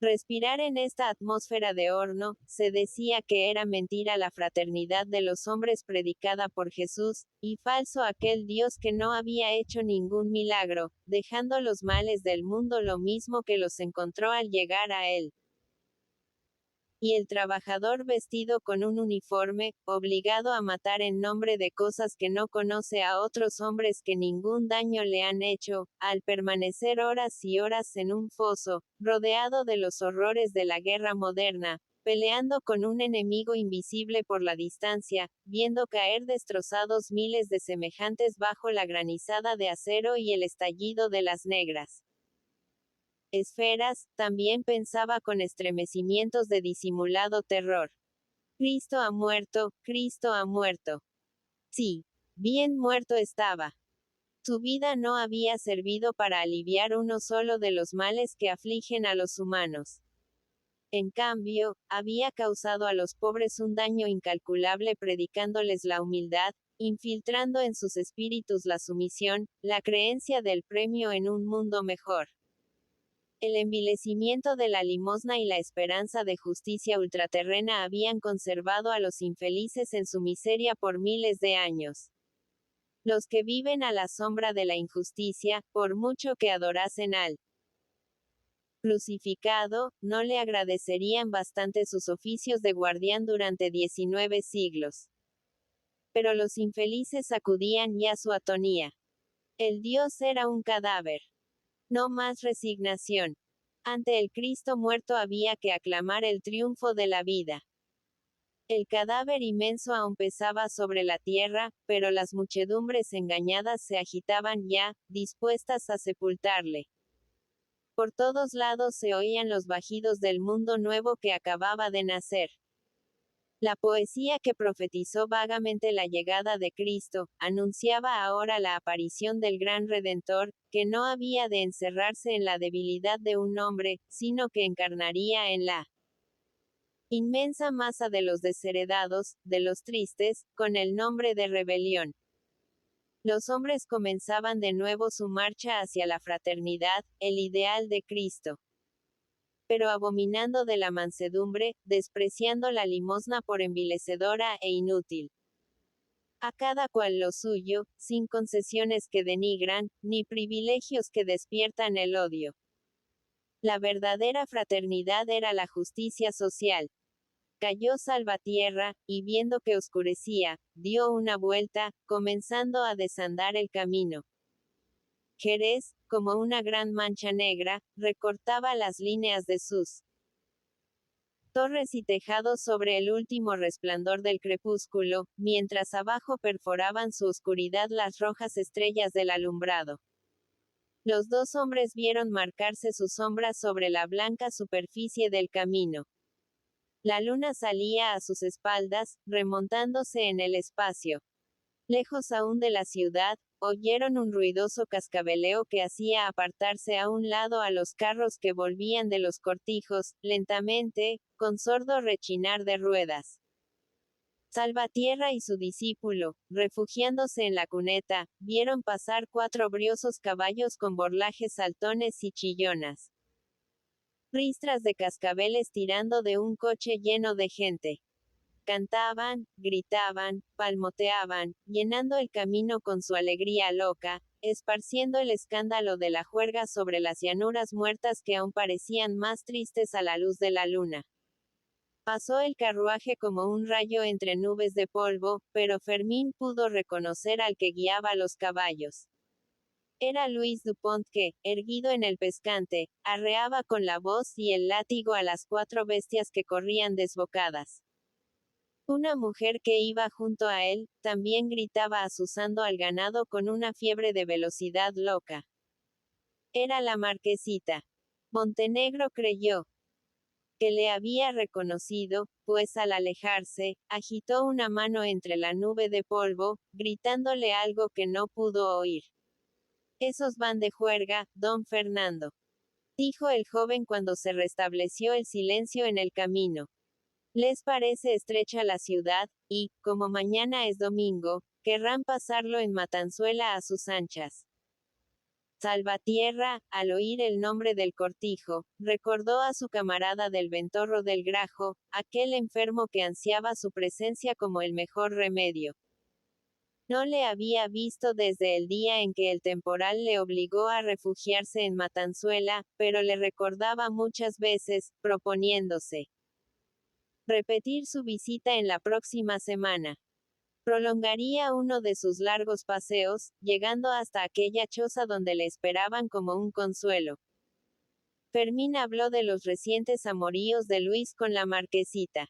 Respirar en esta atmósfera de horno, se decía que era mentira la fraternidad de los hombres predicada por Jesús, y falso aquel Dios que no había hecho ningún milagro, dejando los males del mundo lo mismo que los encontró al llegar a él. Y el trabajador vestido con un uniforme, obligado a matar en nombre de cosas que no conoce a otros hombres que ningún daño le han hecho, al permanecer horas y horas en un foso, rodeado de los horrores de la guerra moderna, peleando con un enemigo invisible por la distancia, viendo caer destrozados miles de semejantes bajo la granizada de acero y el estallido de las negras esferas, también pensaba con estremecimientos de disimulado terror. Cristo ha muerto, Cristo ha muerto. Sí, bien muerto estaba. Su vida no había servido para aliviar uno solo de los males que afligen a los humanos. En cambio, había causado a los pobres un daño incalculable predicándoles la humildad, infiltrando en sus espíritus la sumisión, la creencia del premio en un mundo mejor. El envilecimiento de la limosna y la esperanza de justicia ultraterrena habían conservado a los infelices en su miseria por miles de años. Los que viven a la sombra de la injusticia, por mucho que adorasen al crucificado, no le agradecerían bastante sus oficios de guardián durante 19 siglos. Pero los infelices acudían ya a su atonía. El Dios era un cadáver. No más resignación. Ante el Cristo muerto había que aclamar el triunfo de la vida. El cadáver inmenso aún pesaba sobre la tierra, pero las muchedumbres engañadas se agitaban ya, dispuestas a sepultarle. Por todos lados se oían los bajidos del mundo nuevo que acababa de nacer. La poesía que profetizó vagamente la llegada de Cristo, anunciaba ahora la aparición del gran Redentor, que no había de encerrarse en la debilidad de un hombre, sino que encarnaría en la inmensa masa de los desheredados, de los tristes, con el nombre de rebelión. Los hombres comenzaban de nuevo su marcha hacia la fraternidad, el ideal de Cristo. Pero abominando de la mansedumbre, despreciando la limosna por envilecedora e inútil. A cada cual lo suyo, sin concesiones que denigran, ni privilegios que despiertan el odio. La verdadera fraternidad era la justicia social. Cayó Salvatierra, y viendo que oscurecía, dio una vuelta, comenzando a desandar el camino. Jerez, como una gran mancha negra, recortaba las líneas de sus torres y tejados sobre el último resplandor del crepúsculo, mientras abajo perforaban su oscuridad las rojas estrellas del alumbrado. Los dos hombres vieron marcarse sus sombras sobre la blanca superficie del camino. La luna salía a sus espaldas, remontándose en el espacio. Lejos aún de la ciudad, oyeron un ruidoso cascabeleo que hacía apartarse a un lado a los carros que volvían de los cortijos, lentamente, con sordo rechinar de ruedas. Salvatierra y su discípulo, refugiándose en la cuneta, vieron pasar 4 briosos caballos con borlajes saltones y chillonas. Ristras de cascabeles tirando de un coche lleno de gente. Cantaban, gritaban, palmoteaban, llenando el camino con su alegría loca, esparciendo el escándalo de la juerga sobre las llanuras muertas que aún parecían más tristes a la luz de la luna. Pasó el carruaje como un rayo entre nubes de polvo, pero Fermín pudo reconocer al que guiaba los caballos. Era Luis Dupont que, erguido en el pescante, arreaba con la voz y el látigo a las 4 bestias que corrían desbocadas. Una mujer que iba junto a él, también gritaba azuzando al ganado con una fiebre de velocidad loca. Era la marquesita. Montenegro creyó que le había reconocido, pues al alejarse, agitó una mano entre la nube de polvo, gritándole algo que no pudo oír. Esos van de juerga, don Fernando, dijo el joven cuando se restableció el silencio en el camino. Les parece estrecha la ciudad, y, como mañana es domingo, querrán pasarlo en Matanzuela a sus anchas. Salvatierra, al oír el nombre del cortijo, recordó a su camarada del Ventorro del Grajo, aquel enfermo que ansiaba su presencia como el mejor remedio. No le había visto desde el día en que el temporal le obligó a refugiarse en Matanzuela, pero le recordaba muchas veces, proponiéndose repetir su visita en la próxima semana. Prolongaría uno de sus largos paseos, llegando hasta aquella choza donde le esperaban como un consuelo. Fermín habló de los recientes amoríos de Luis con la marquesita.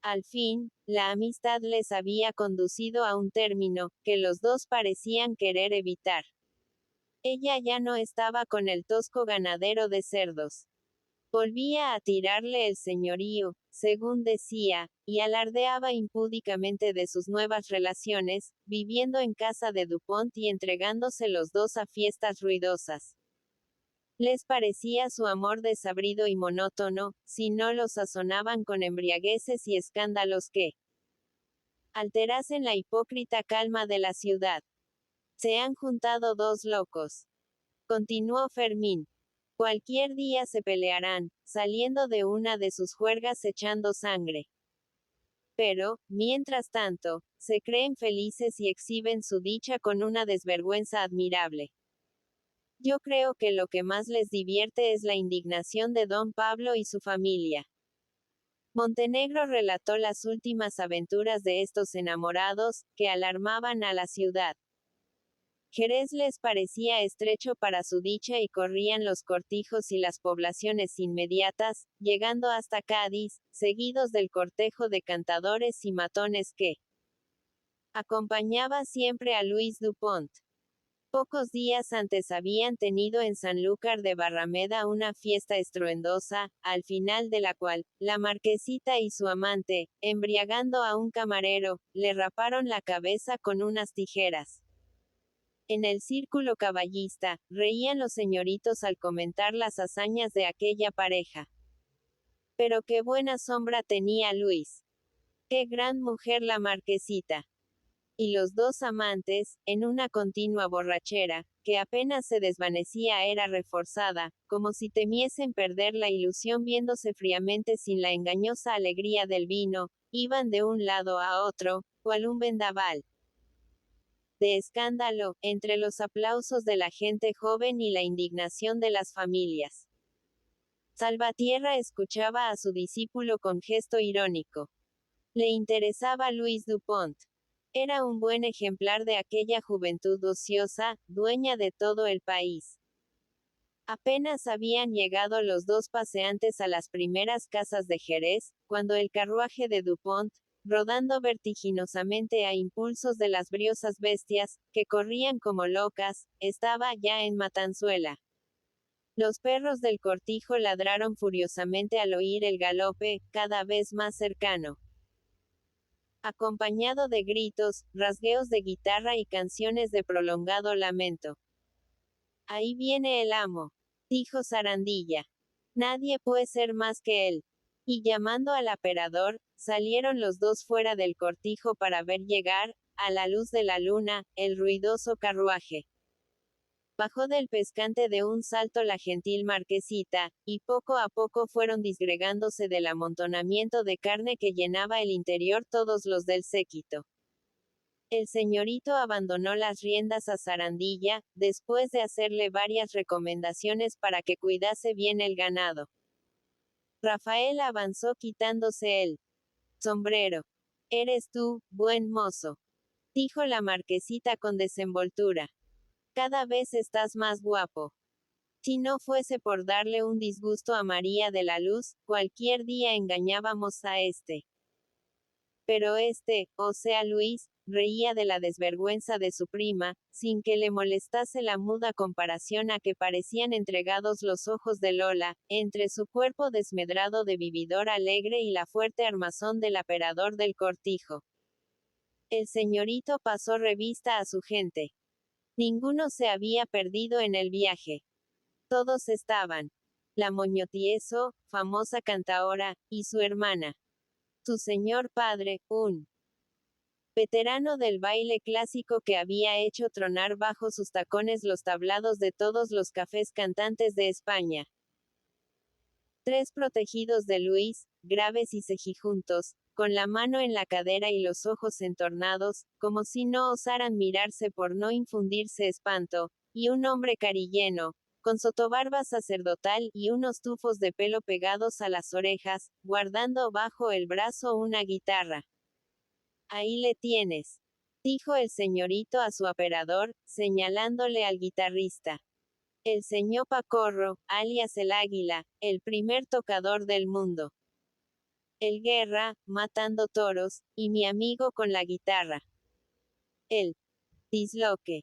Al fin, la amistad les había conducido a un término, que los dos parecían querer evitar. Ella ya no estaba con el tosco ganadero de cerdos. Volvía a tirarle el señorío, según decía, y alardeaba impúdicamente de sus nuevas relaciones, viviendo en casa de Dupont y entregándose los dos a fiestas ruidosas. Les parecía su amor desabrido y monótono, si no lo sazonaban con embriagueces y escándalos que alterasen la hipócrita calma de la ciudad. Se han juntado dos locos. Continuó Fermín. Cualquier día se pelearán, saliendo de una de sus juergas echando sangre. Pero, mientras tanto, se creen felices y exhiben su dicha con una desvergüenza admirable. Yo creo que lo que más les divierte es la indignación de don Pablo y su familia. Montenegro relató las últimas aventuras de estos enamorados, que alarmaban a la ciudad. Jerez les parecía estrecho para su dicha y corrían los cortijos y las poblaciones inmediatas, llegando hasta Cádiz, seguidos del cortejo de cantadores y matones que acompañaba siempre a Luis Dupont. Pocos días antes habían tenido en Sanlúcar de Barrameda una fiesta estruendosa, al final de la cual, la marquesita y su amante, embriagando a un camarero, le raparon la cabeza con unas tijeras. En el círculo caballista, reían los señoritos al comentar las hazañas de aquella pareja. Pero qué buena sombra tenía Luis. Qué gran mujer la marquesita. Y los dos amantes, en una continua borrachera, que apenas se desvanecía era reforzada, como si temiesen perder la ilusión viéndose fríamente sin la engañosa alegría del vino, iban de un lado a otro, cual un vendaval de escándalo, entre los aplausos de la gente joven y la indignación de las familias. Salvatierra escuchaba a su discípulo con gesto irónico. Le interesaba Luis Dupont. Era un buen ejemplar de aquella juventud ociosa, dueña de todo el país. Apenas habían llegado los dos paseantes a las primeras casas de Jerez, cuando el carruaje de Dupont, rodando vertiginosamente a impulsos de las briosas bestias, que corrían como locas, estaba ya en Matanzuela. Los perros del cortijo ladraron furiosamente al oír el galope, cada vez más cercano, acompañado de gritos, rasgueos de guitarra y canciones de prolongado lamento. Ahí viene el amo, dijo Sarandilla. Nadie puede ser más que él. Y llamando al aperador, salieron los dos fuera del cortijo para ver llegar, a la luz de la luna, el ruidoso carruaje. Bajó del pescante de un salto la gentil marquesita, y poco a poco fueron disgregándose del amontonamiento de carne que llenaba el interior todos los del séquito. El señorito abandonó las riendas a Sarandilla, después de hacerle varias recomendaciones para que cuidase bien el ganado. Rafael avanzó quitándose el sombrero. «Eres tú, buen mozo», dijo la marquesita con desenvoltura. «Cada vez estás más guapo. Si no fuese por darle un disgusto a María de la Luz, cualquier día engañábamos a este». Pero o sea Luis, reía de la desvergüenza de su prima, sin que le molestase la muda comparación a que parecían entregados los ojos de Lola, entre su cuerpo desmedrado de vividor alegre y la fuerte armazón del aperador del cortijo. El señorito pasó revista a su gente. Ninguno se había perdido en el viaje. Todos estaban. La Moñotieso, famosa cantaora, y su hermana. Su señor padre, un veterano del baile clásico que había hecho tronar bajo sus tacones los tablados de todos los cafés cantantes de España. 3 protegidos de Luis, graves y cejijuntos, con la mano en la cadera y los ojos entornados, como si no osaran mirarse por no infundirse espanto, y un hombre carilleno, con sotobarba sacerdotal y unos tufos de pelo pegados a las orejas, guardando bajo el brazo una guitarra. Ahí le tienes, dijo el señorito a su aperador, señalándole al guitarrista. El señor Pacorro, alias el Águila, el primer tocador del mundo. El Guerra, matando toros, y mi amigo con la guitarra. El disloque.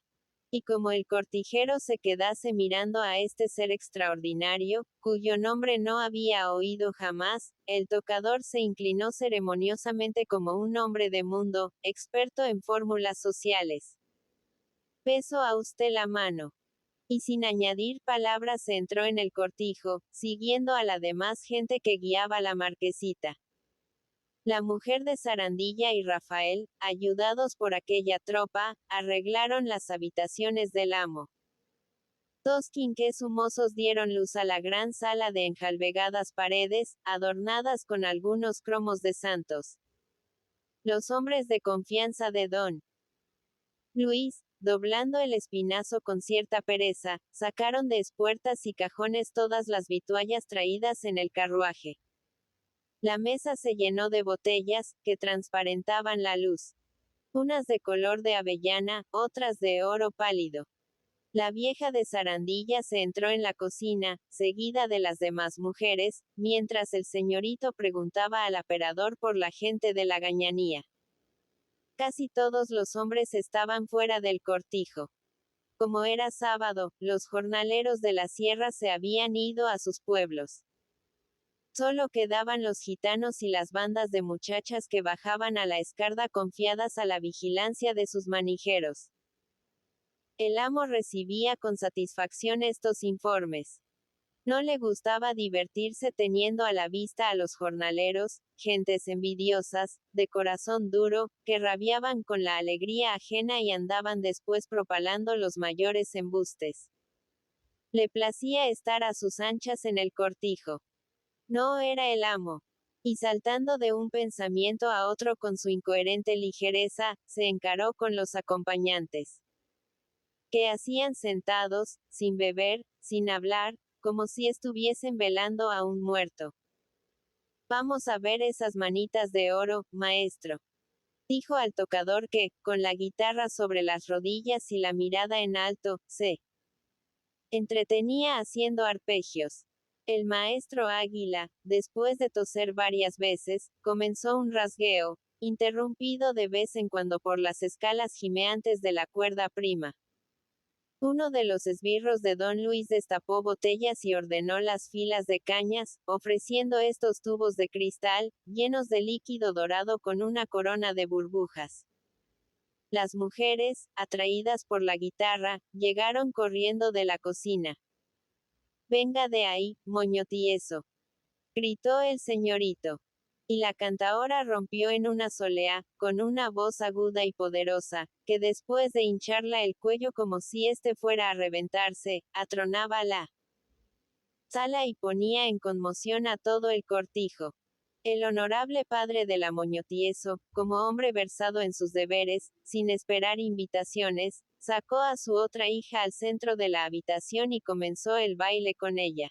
Y como el cortijero se quedase mirando a este ser extraordinario, cuyo nombre no había oído jamás, el tocador se inclinó ceremoniosamente como un hombre de mundo, experto en fórmulas sociales. Beso a usted la mano. Y sin añadir palabras se entró en el cortijo, siguiendo a la demás gente que guiaba la marquesita. La mujer de Sarandilla y Rafael, ayudados por aquella tropa, arreglaron las habitaciones del amo. 2 quinqués humosos dieron luz a la gran sala de enjalbegadas paredes, adornadas con algunos cromos de santos. Los hombres de confianza de don Luis, doblando el espinazo con cierta pereza, sacaron de espuertas y cajones todas las vituallas traídas en el carruaje. La mesa se llenó de botellas, que transparentaban la luz. Unas de color de avellana, otras de oro pálido. La vieja de Sarandilla se entró en la cocina, seguida de las demás mujeres, mientras el señorito preguntaba al aperador por la gente de la gañanía. Casi todos los hombres estaban fuera del cortijo. Como era sábado, los jornaleros de la sierra se habían ido a sus pueblos. Solo quedaban los gitanos y las bandas de muchachas que bajaban a la escarda confiadas a la vigilancia de sus manijeros. El amo recibía con satisfacción estos informes. No le gustaba divertirse teniendo a la vista a los jornaleros, gentes envidiosas, de corazón duro, que rabiaban con la alegría ajena y andaban después propalando los mayores embustes. Le placía estar a sus anchas en el cortijo. No era el amo. Y saltando de un pensamiento a otro con su incoherente ligereza, se encaró con los acompañantes. ¿Qué hacían sentados, sin beber, sin hablar, como si estuviesen velando a un muerto? Vamos a ver esas manitas de oro, maestro. Dijo al tocador que, con la guitarra sobre las rodillas y la mirada en alto, se entretenía haciendo arpegios. El maestro Águila, después de toser varias veces, comenzó un rasgueo, interrumpido de vez en cuando por las escalas gimeantes de la cuerda prima. Uno de los esbirros de don Luis destapó botellas y ordenó las filas de cañas, ofreciendo estos tubos de cristal, llenos de líquido dorado con una corona de burbujas. Las mujeres, atraídas por la guitarra, llegaron corriendo de la cocina. «Venga de ahí, moño tieso», gritó el señorito. Y la cantaora rompió en una solea, con una voz aguda y poderosa, que después de hincharla el cuello como si éste fuera a reventarse, atronaba la sala y ponía en conmoción a todo el cortijo. El honorable padre de la Moñotieso, como hombre versado en sus deberes, sin esperar invitaciones, sacó a su otra hija al centro de la habitación y comenzó el baile con ella.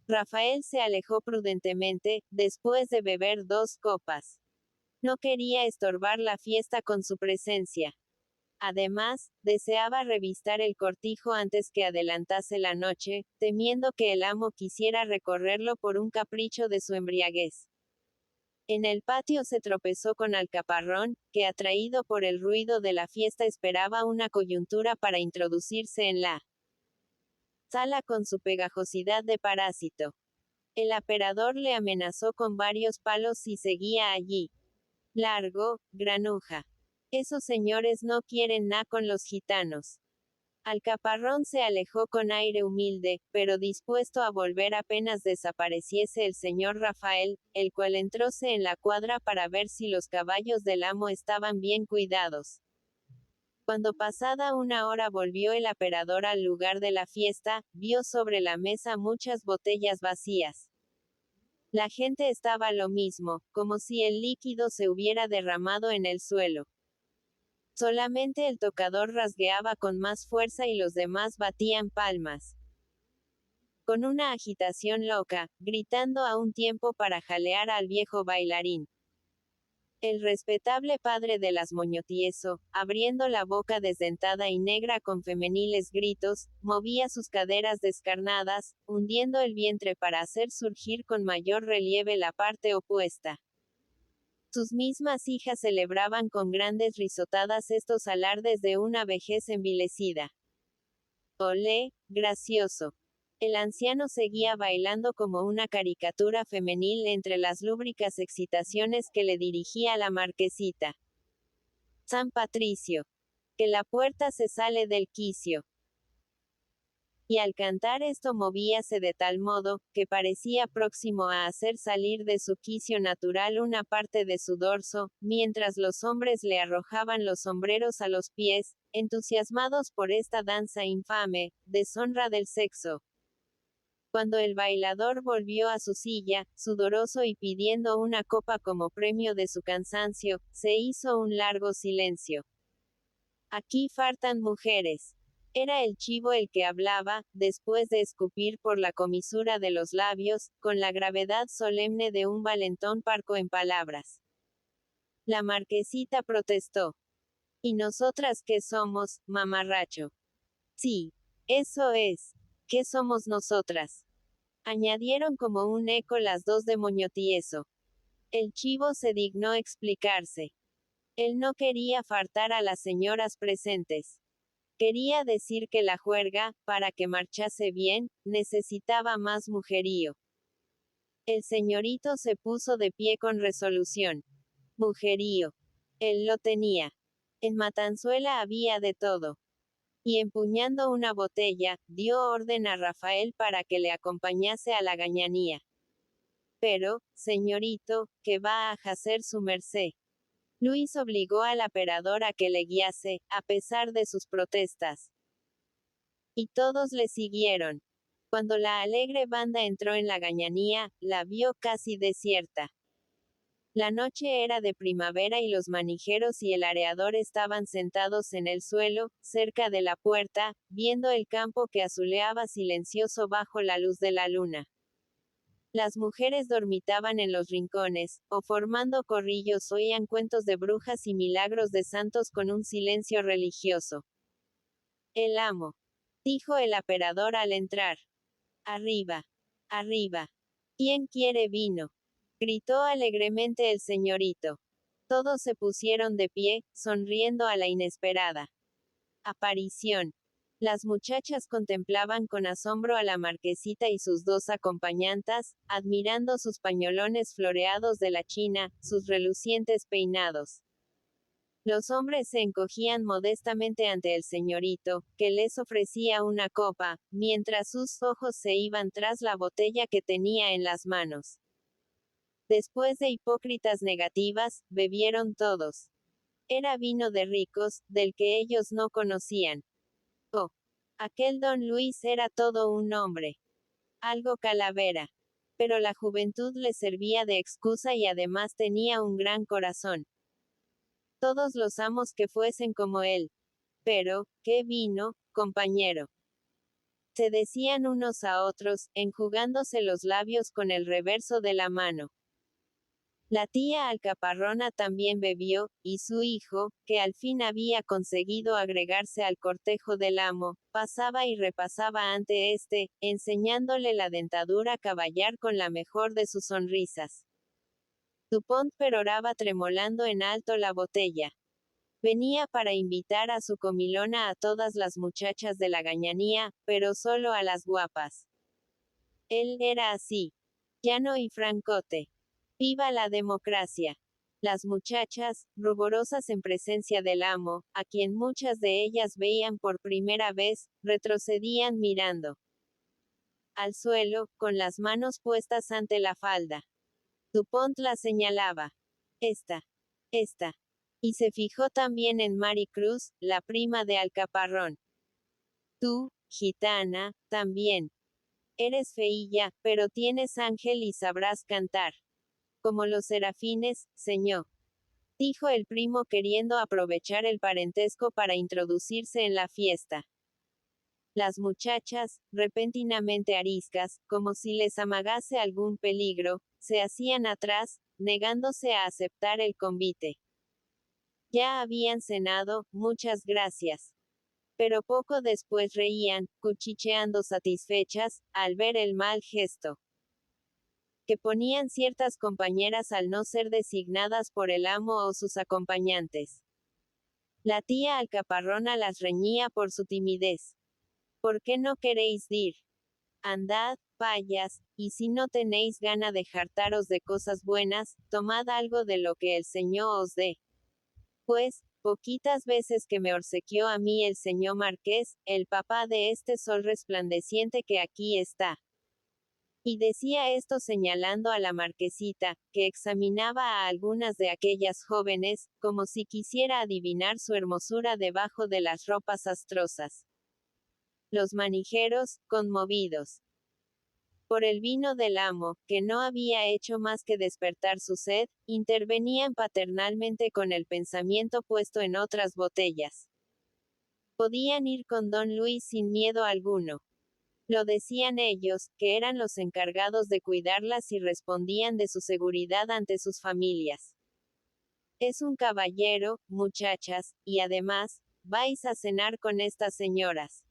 Rafael se alejó prudentemente, después de beber 2 copas. No quería estorbar la fiesta con su presencia. Además, deseaba revistar el cortijo antes que adelantase la noche, temiendo que el amo quisiera recorrerlo por un capricho de su embriaguez. En el patio se tropezó con Alcaparrón, que atraído por el ruido de la fiesta esperaba una coyuntura para introducirse en la sala con su pegajosidad de parásito. El aperador le amenazó con varios palos si seguía allí. Largo, granuja. Esos señores no quieren nada con los gitanos. Alcaparrón se alejó con aire humilde, pero dispuesto a volver apenas desapareciese el señor Rafael, el cual entróse en la cuadra para ver si los caballos del amo estaban bien cuidados. Cuando pasada una hora volvió el aperador al lugar de la fiesta, vio sobre la mesa muchas botellas vacías. La gente estaba lo mismo, como si el líquido se hubiera derramado en el suelo. Solamente el tocador rasgueaba con más fuerza y los demás batían palmas. Con una agitación loca, gritando a un tiempo para jalear al viejo bailarín. El respetable padre de las Moñotieso, abriendo la boca desdentada y negra con femeniles gritos, movía sus caderas descarnadas, hundiendo el vientre para hacer surgir con mayor relieve la parte opuesta. Sus mismas hijas celebraban con grandes risotadas estos alardes de una vejez envilecida. Olé, gracioso. El anciano seguía bailando como una caricatura femenil entre las lúbricas excitaciones que le dirigía la marquesita. San Patricio. Que la puerta se sale del quicio. Y al cantar esto movíase de tal modo, que parecía próximo a hacer salir de su quicio natural una parte de su dorso, mientras los hombres le arrojaban los sombreros a los pies, entusiasmados por esta danza infame, deshonra del sexo. Cuando el bailador volvió a su silla, sudoroso y pidiendo una copa como premio de su cansancio, se hizo un largo silencio. Aquí faltan mujeres. Era el chivo el que hablaba, después de escupir por la comisura de los labios, con la gravedad solemne de un valentón parco en palabras. La marquesita protestó. ¿Y nosotras qué somos, mamarracho? Sí. Eso es. ¿Qué somos nosotras? Añadieron como un eco las dos de Moñotieso. El chivo se dignó explicarse. Él no quería fartar a las señoras presentes. Quería decir que la juerga, para que marchase bien, necesitaba más mujerío. El señorito se puso de pie con resolución. Mujerío. Él lo tenía. En Matanzuela había de todo. Y empuñando una botella, dio orden a Rafael para que le acompañase a la gañanía. Pero, señorito, ¿qué va a hacer su merced? Luis obligó al aperador a que le guiase, a pesar de sus protestas. Y todos le siguieron. Cuando la alegre banda entró en la gañanía, la vio casi desierta. La noche era de primavera y los manijeros y el areador estaban sentados en el suelo, cerca de la puerta, viendo el campo que azuleaba silencioso bajo la luz de la luna. Las mujeres dormitaban en los rincones, o formando corrillos oían cuentos de brujas y milagros de santos con un silencio religioso. El amo, dijo el aperador al entrar. Arriba. Arriba. ¿Quién quiere vino? Gritó alegremente el señorito. Todos se pusieron de pie, sonriendo a la inesperada aparición. Las muchachas contemplaban con asombro a la marquesita y sus dos acompañantas, admirando sus pañolones floreados de la China, sus relucientes peinados. Los hombres se encogían modestamente ante el señorito, que les ofrecía una copa, mientras sus ojos se iban tras la botella que tenía en las manos. Después de hipócritas negativas, bebieron todos. Era vino de ricos, del que ellos no conocían. Oh, aquel don Luis era todo un hombre. Algo calavera. Pero la juventud le servía de excusa y además tenía un gran corazón. Todos los amos que fuesen como él. Pero, ¿qué vino, compañero? Se decían unos a otros, enjugándose los labios con el reverso de la mano. La tía Alcaparrona también bebió, y su hijo, que al fin había conseguido agregarse al cortejo del amo, pasaba y repasaba ante éste, enseñándole la dentadura caballar con la mejor de sus sonrisas. Dupont peroraba tremolando en alto la botella. Venía para invitar a su comilona a todas las muchachas de la gañanía, pero solo a las guapas. Él era así. Llano y francote. ¡Viva la democracia! Las muchachas, ruborosas en presencia del amo, a quien muchas de ellas veían por primera vez, retrocedían mirando al suelo, con las manos puestas ante la falda. Dupont la señalaba. Esta. Esta. Y se fijó también en Mary Cruz, la prima de Alcaparrón. Tú, gitana, también. Eres feilla, pero tienes ángel y sabrás cantar. Como los serafines, señor. Dijo el primo queriendo aprovechar el parentesco para introducirse en la fiesta. Las muchachas, repentinamente ariscas, como si les amagase algún peligro, se hacían atrás, negándose a aceptar el convite. Ya habían cenado, muchas gracias. Pero poco después reían, cuchicheando satisfechas, al ver el mal gesto que ponían ciertas compañeras al no ser designadas por el amo o sus acompañantes. La tía Alcaparrona las reñía por su timidez. ¿Por qué no queréis dir? Andad, payas, y si no tenéis gana de jartaros de cosas buenas, tomad algo de lo que el Señor os dé. Pues, poquitas veces que me obsequió a mí el señor Marqués, el papá de este sol resplandeciente que aquí está. Y decía esto señalando a la marquesita, que examinaba a algunas de aquellas jóvenes, como si quisiera adivinar su hermosura debajo de las ropas astrosas. Los manijeros, conmovidos por el vino del amo, que no había hecho más que despertar su sed, intervenían paternalmente con el pensamiento puesto en otras botellas. Podían ir con don Luis sin miedo alguno. Lo decían ellos, que eran los encargados de cuidarlas y respondían de su seguridad ante sus familias. Es un caballero, muchachas, y además, vais a cenar con estas señoras.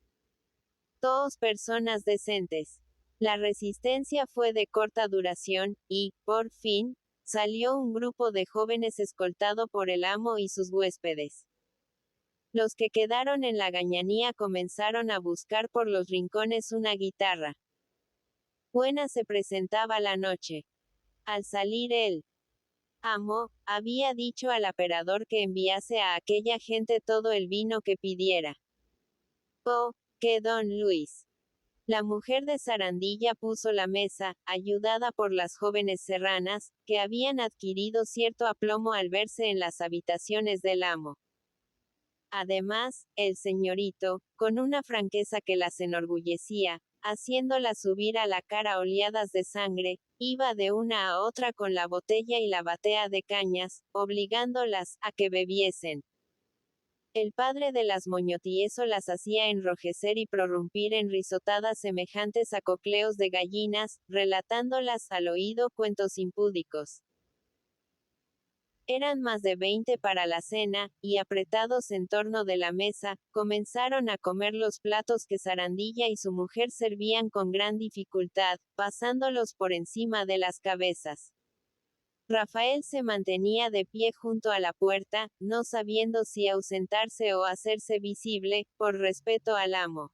Todos personas decentes. La resistencia fue de corta duración, y, por fin, salió un grupo de jóvenes escoltado por el amo y sus huéspedes. Los que quedaron en la gañanía comenzaron a buscar por los rincones una guitarra. Buena se presentaba la noche. Al salir el amo, había dicho al aperador que enviase a aquella gente todo el vino que pidiera. Oh, que don Luis. La mujer de Sarandilla puso la mesa, ayudada por las jóvenes serranas, que habían adquirido cierto aplomo al verse en las habitaciones del amo. Además, el señorito, con una franqueza que las enorgullecía, haciéndolas subir a la cara oleadas de sangre, iba de una a otra con la botella y la batea de cañas, obligándolas a que bebiesen. El padre de las Moñotieso las hacía enrojecer y prorrumpir en risotadas semejantes a cocleos de gallinas, relatándolas al oído cuentos impúdicos. Eran más de 20 para la cena, y apretados en torno de la mesa, comenzaron a comer los platos que Sarandilla y su mujer servían con gran dificultad, pasándolos por encima de las cabezas. Rafael se mantenía de pie junto a la puerta, no sabiendo si ausentarse o hacerse visible, por respeto al amo.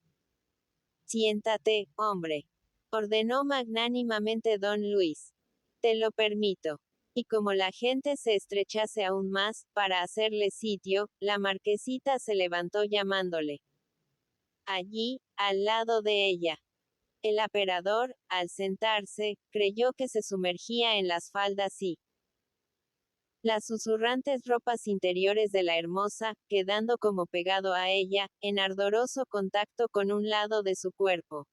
Siéntate, hombre, ordenó magnánimamente don Luis. Te lo permito. Y como la gente se estrechase aún más, para hacerle sitio, la marquesita se levantó llamándole. Allí, al lado de ella. El aperador, al sentarse, creyó que se sumergía en las faldas y las susurrantes ropas interiores de la hermosa, quedando como pegado a ella, en ardoroso contacto con un lado de su cuerpo.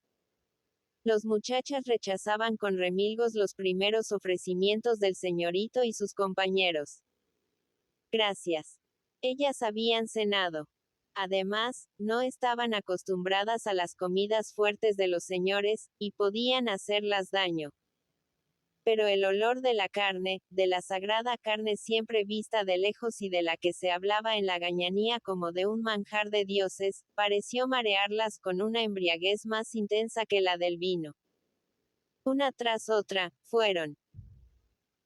Los muchachas rechazaban con remilgos los primeros ofrecimientos del señorito y sus compañeros. Gracias. Ellas habían cenado. Además, no estaban acostumbradas a las comidas fuertes de los señores, y podían hacerlas daño. Pero el olor de la carne, de la sagrada carne siempre vista de lejos y de la que se hablaba en la gañanía como de un manjar de dioses, pareció marearlas con una embriaguez más intensa que la del vino. Una tras otra, fueron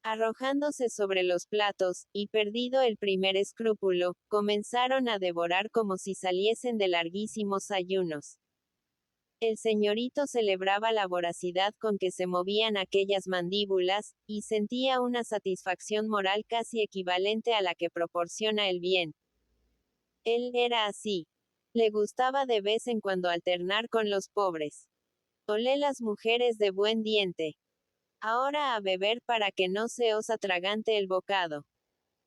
arrojándose sobre los platos, y perdido el primer escrúpulo, comenzaron a devorar como si saliesen de larguísimos ayunos. El señorito celebraba la voracidad con que se movían aquellas mandíbulas, y sentía una satisfacción moral casi equivalente a la que proporciona el bien. Él era así. Le gustaba de vez en cuando alternar con los pobres. Olé las mujeres de buen diente. Ahora a beber para que no se os atragante el bocado.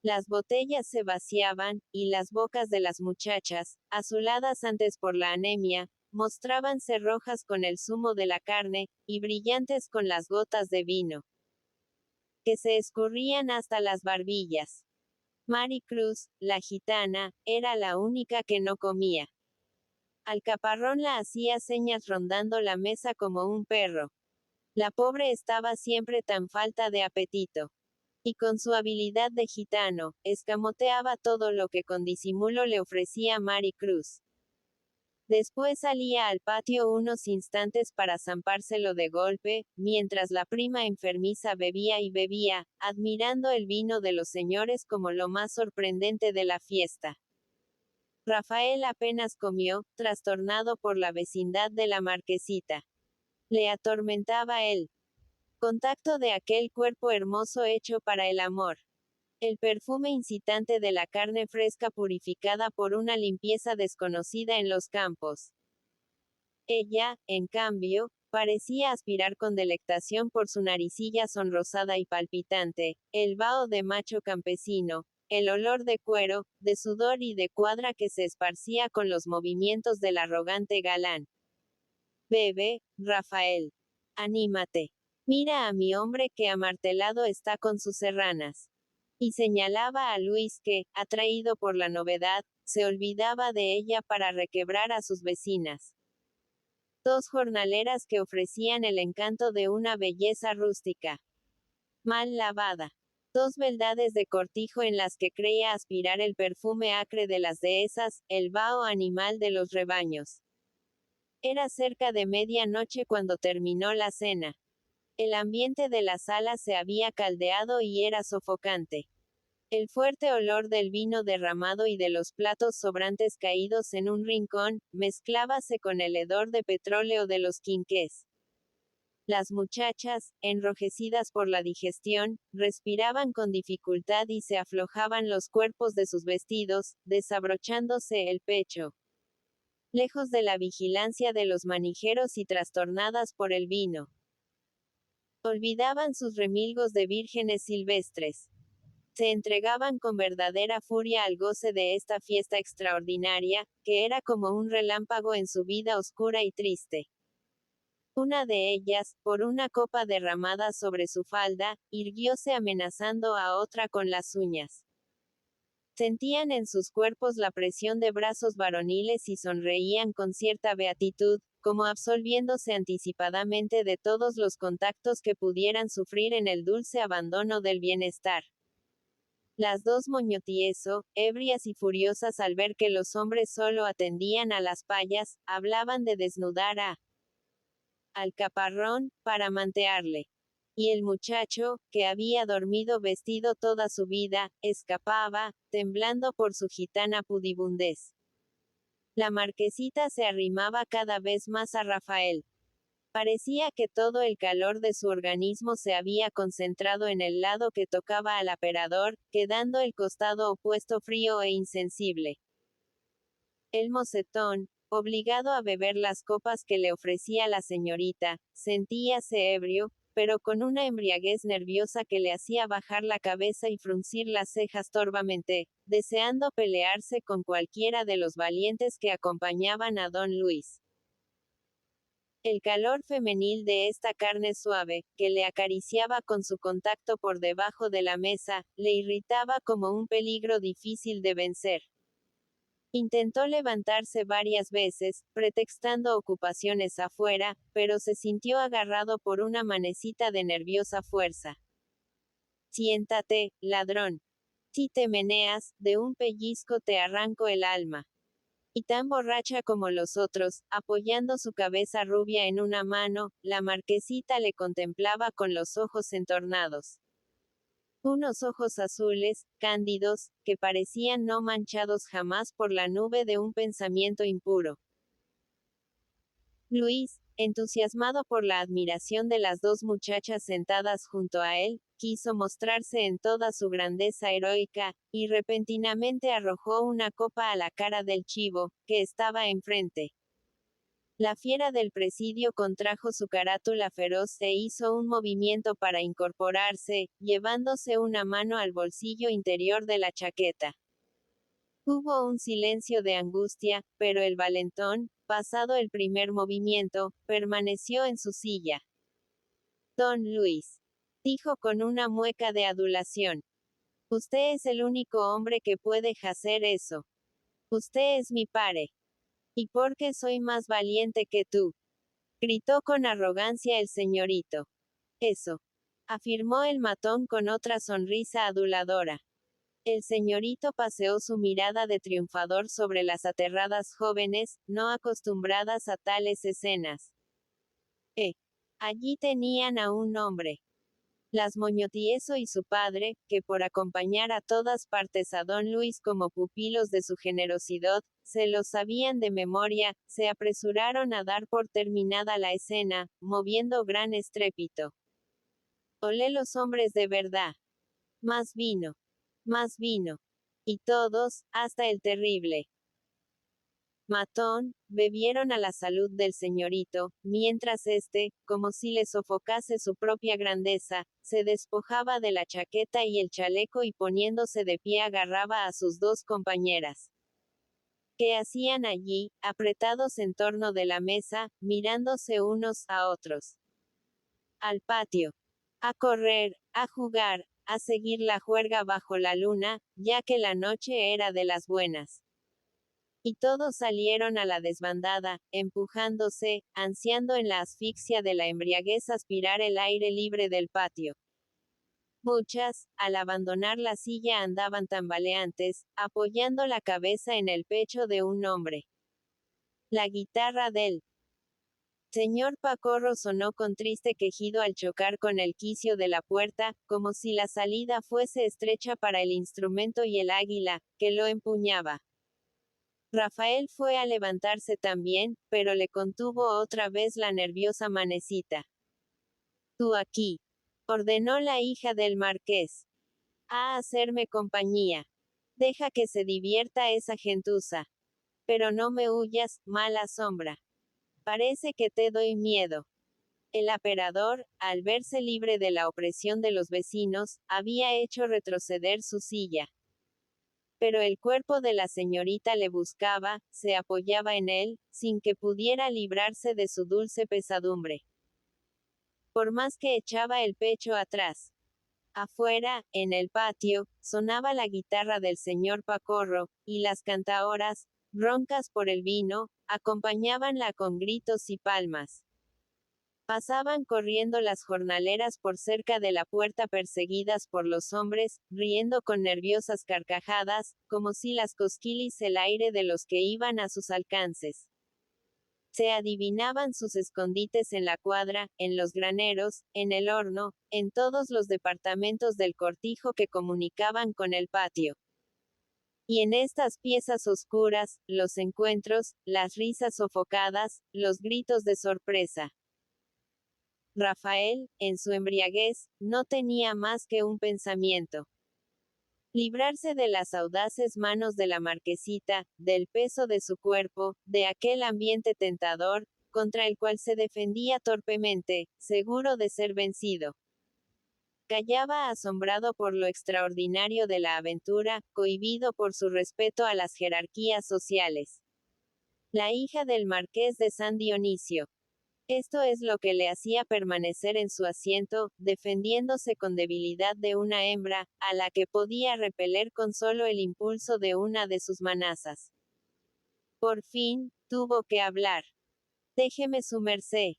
Las botellas se vaciaban, y las bocas de las muchachas, azuladas antes por la anemia, mostrábanse rojas con el zumo de la carne, y brillantes con las gotas de vino, que se escurrían hasta las barbillas. Mary Cruz, la gitana, era la única que no comía. Al caparrón la hacía señas rondando la mesa como un perro. La pobre estaba siempre tan falta de apetito. Y con su habilidad de gitano, escamoteaba todo lo que con disimulo le ofrecía Mary Cruz. Después salía al patio unos instantes para zampárselo de golpe, mientras la prima enfermiza bebía y bebía, admirando el vino de los señores como lo más sorprendente de la fiesta. Rafael apenas comió, trastornado por la vecindad de la marquesita. Le atormentaba el contacto de aquel cuerpo hermoso hecho para el amor. El perfume incitante de la carne fresca purificada por una limpieza desconocida en los campos. Ella, en cambio, parecía aspirar con delectación por su naricilla sonrosada y palpitante, el vaho de macho campesino, el olor de cuero, de sudor y de cuadra que se esparcía con los movimientos del arrogante galán. Bebe, Rafael. Anímate. Mira a mi hombre que amartelado está con sus serranas. Y señalaba a Luis que, atraído por la novedad, se olvidaba de ella para requebrar a sus vecinas. Dos jornaleras que ofrecían el encanto de una belleza rústica. Mal lavada. Dos beldades de cortijo en las que creía aspirar el perfume acre de las dehesas, el vaho animal de los rebaños. Era cerca de medianoche cuando terminó la cena. El ambiente de la sala se había caldeado y era sofocante. El fuerte olor del vino derramado y de los platos sobrantes caídos en un rincón, mezclábase con el hedor de petróleo de los quinqués. Las muchachas, enrojecidas por la digestión, respiraban con dificultad y se aflojaban los cuerpos de sus vestidos, desabrochándose el pecho. Lejos de la vigilancia de los manijeros y trastornadas por el vino. Olvidaban sus remilgos de vírgenes silvestres. Se entregaban con verdadera furia al goce de esta fiesta extraordinaria, que era como un relámpago en su vida oscura y triste. Una de ellas, por una copa derramada sobre su falda, irguióse amenazando a otra con las uñas. Sentían en sus cuerpos la presión de brazos varoniles y sonreían con cierta beatitud, como absolviéndose anticipadamente de todos los contactos que pudieran sufrir en el dulce abandono del bienestar. Las dos moñotieso, ebrias y furiosas al ver que los hombres solo atendían a las payas, hablaban de desnudar al caparrón, para mantearle. Y el muchacho, que había dormido vestido toda su vida, escapaba, temblando por su gitana pudibundez. La marquesita se arrimaba cada vez más a Rafael. Parecía que todo el calor de su organismo se había concentrado en el lado que tocaba al aperador, quedando el costado opuesto frío e insensible. El mocetón, obligado a beber las copas que le ofrecía la señorita, sentíase ebrio, pero con una embriaguez nerviosa que le hacía bajar la cabeza y fruncir las cejas torvamente, deseando pelearse con cualquiera de los valientes que acompañaban a don Luis. El calor femenil de esta carne suave, que le acariciaba con su contacto por debajo de la mesa, le irritaba como un peligro difícil de vencer. Intentó levantarse varias veces, pretextando ocupaciones afuera, pero se sintió agarrado por una manecita de nerviosa fuerza. Siéntate, ladrón. Si te meneas, de un pellizco te arranco el alma. Y tan borracha como los otros, apoyando su cabeza rubia en una mano, la marquesita le contemplaba con los ojos entornados. Unos ojos azules, cándidos, que parecían no manchados jamás por la nube de un pensamiento impuro. Luis, entusiasmado por la admiración de las dos muchachas sentadas junto a él, quiso mostrarse en toda su grandeza heroica, y repentinamente arrojó una copa a la cara del chivo, que estaba enfrente. La fiera del presidio contrajo su carátula feroz e hizo un movimiento para incorporarse, llevándose una mano al bolsillo interior de la chaqueta. Hubo un silencio de angustia, pero el valentón, pasado el primer movimiento, permaneció en su silla. Don Luis, dijo con una mueca de adulación. Usted es el único hombre que puede hacer eso. Usted es mi pare. ¿Y por qué soy más valiente que tú? Gritó con arrogancia el señorito. Eso, afirmó el matón con otra sonrisa aduladora. El señorito paseó su mirada de triunfador sobre las aterradas jóvenes, no acostumbradas a tales escenas. Allí tenían a un hombre. Las Moñotieso y su padre, que por acompañar a todas partes a don Luis como pupilos de su generosidad, se lo sabían de memoria, se apresuraron a dar por terminada la escena, moviendo gran estrépito. Olé los hombres de verdad. Más vino. Más vino. Y todos, hasta el terrible matón, bebieron a la salud del señorito, mientras éste, como si le sofocase su propia grandeza, se despojaba de la chaqueta y el chaleco y poniéndose de pie agarraba a sus dos compañeras. ¿Qué hacían allí, apretados en torno de la mesa, mirándose unos a otros? Al patio. A correr, a jugar, a seguir la juerga bajo la luna, ya que la noche era de las buenas. Y todos salieron a la desbandada, empujándose, ansiando en la asfixia de la embriaguez aspirar el aire libre del patio. Muchas, al abandonar la silla andaban tambaleantes, apoyando la cabeza en el pecho de un hombre. La guitarra del señor Pacorro sonó con triste quejido al chocar con el quicio de la puerta, como si la salida fuese estrecha para el instrumento y el águila, que lo empuñaba. Rafael fue a levantarse también, pero le contuvo otra vez la nerviosa manecita. Tú aquí, ordenó la hija del marqués. A hacerme compañía. Deja que se divierta esa gentuza. Pero no me huyas, mala sombra. Parece que te doy miedo. El aperador, al verse libre de la opresión de los vecinos, había hecho retroceder su silla. Pero el cuerpo de la señorita le buscaba, se apoyaba en él, sin que pudiera librarse de su dulce pesadumbre. Por más que echaba el pecho atrás. Afuera, en el patio, sonaba la guitarra del señor Pacorro, y las cantaoras, roncas por el vino, acompañábanla con gritos y palmas. Pasaban corriendo las jornaleras por cerca de la puerta perseguidas por los hombres, riendo con nerviosas carcajadas, como si las cosquilis el aire de los que iban a sus alcances. Se adivinaban sus escondites en la cuadra, en los graneros, en el horno, en todos los departamentos del cortijo que comunicaban con el patio. Y en estas piezas oscuras, los encuentros, las risas sofocadas, los gritos de sorpresa. Rafael, en su embriaguez, no tenía más que un pensamiento. Librarse de las audaces manos de la marquesita, del peso de su cuerpo, de aquel ambiente tentador, contra el cual se defendía torpemente, seguro de ser vencido. Callaba asombrado por lo extraordinario de la aventura, cohibido por su respeto a las jerarquías sociales. La hija del marqués de San Dionisio. Esto es lo que le hacía permanecer en su asiento, defendiéndose con debilidad de una hembra, a la que podía repeler con solo el impulso de una de sus manazas. Por fin, tuvo que hablar. Déjeme su merced.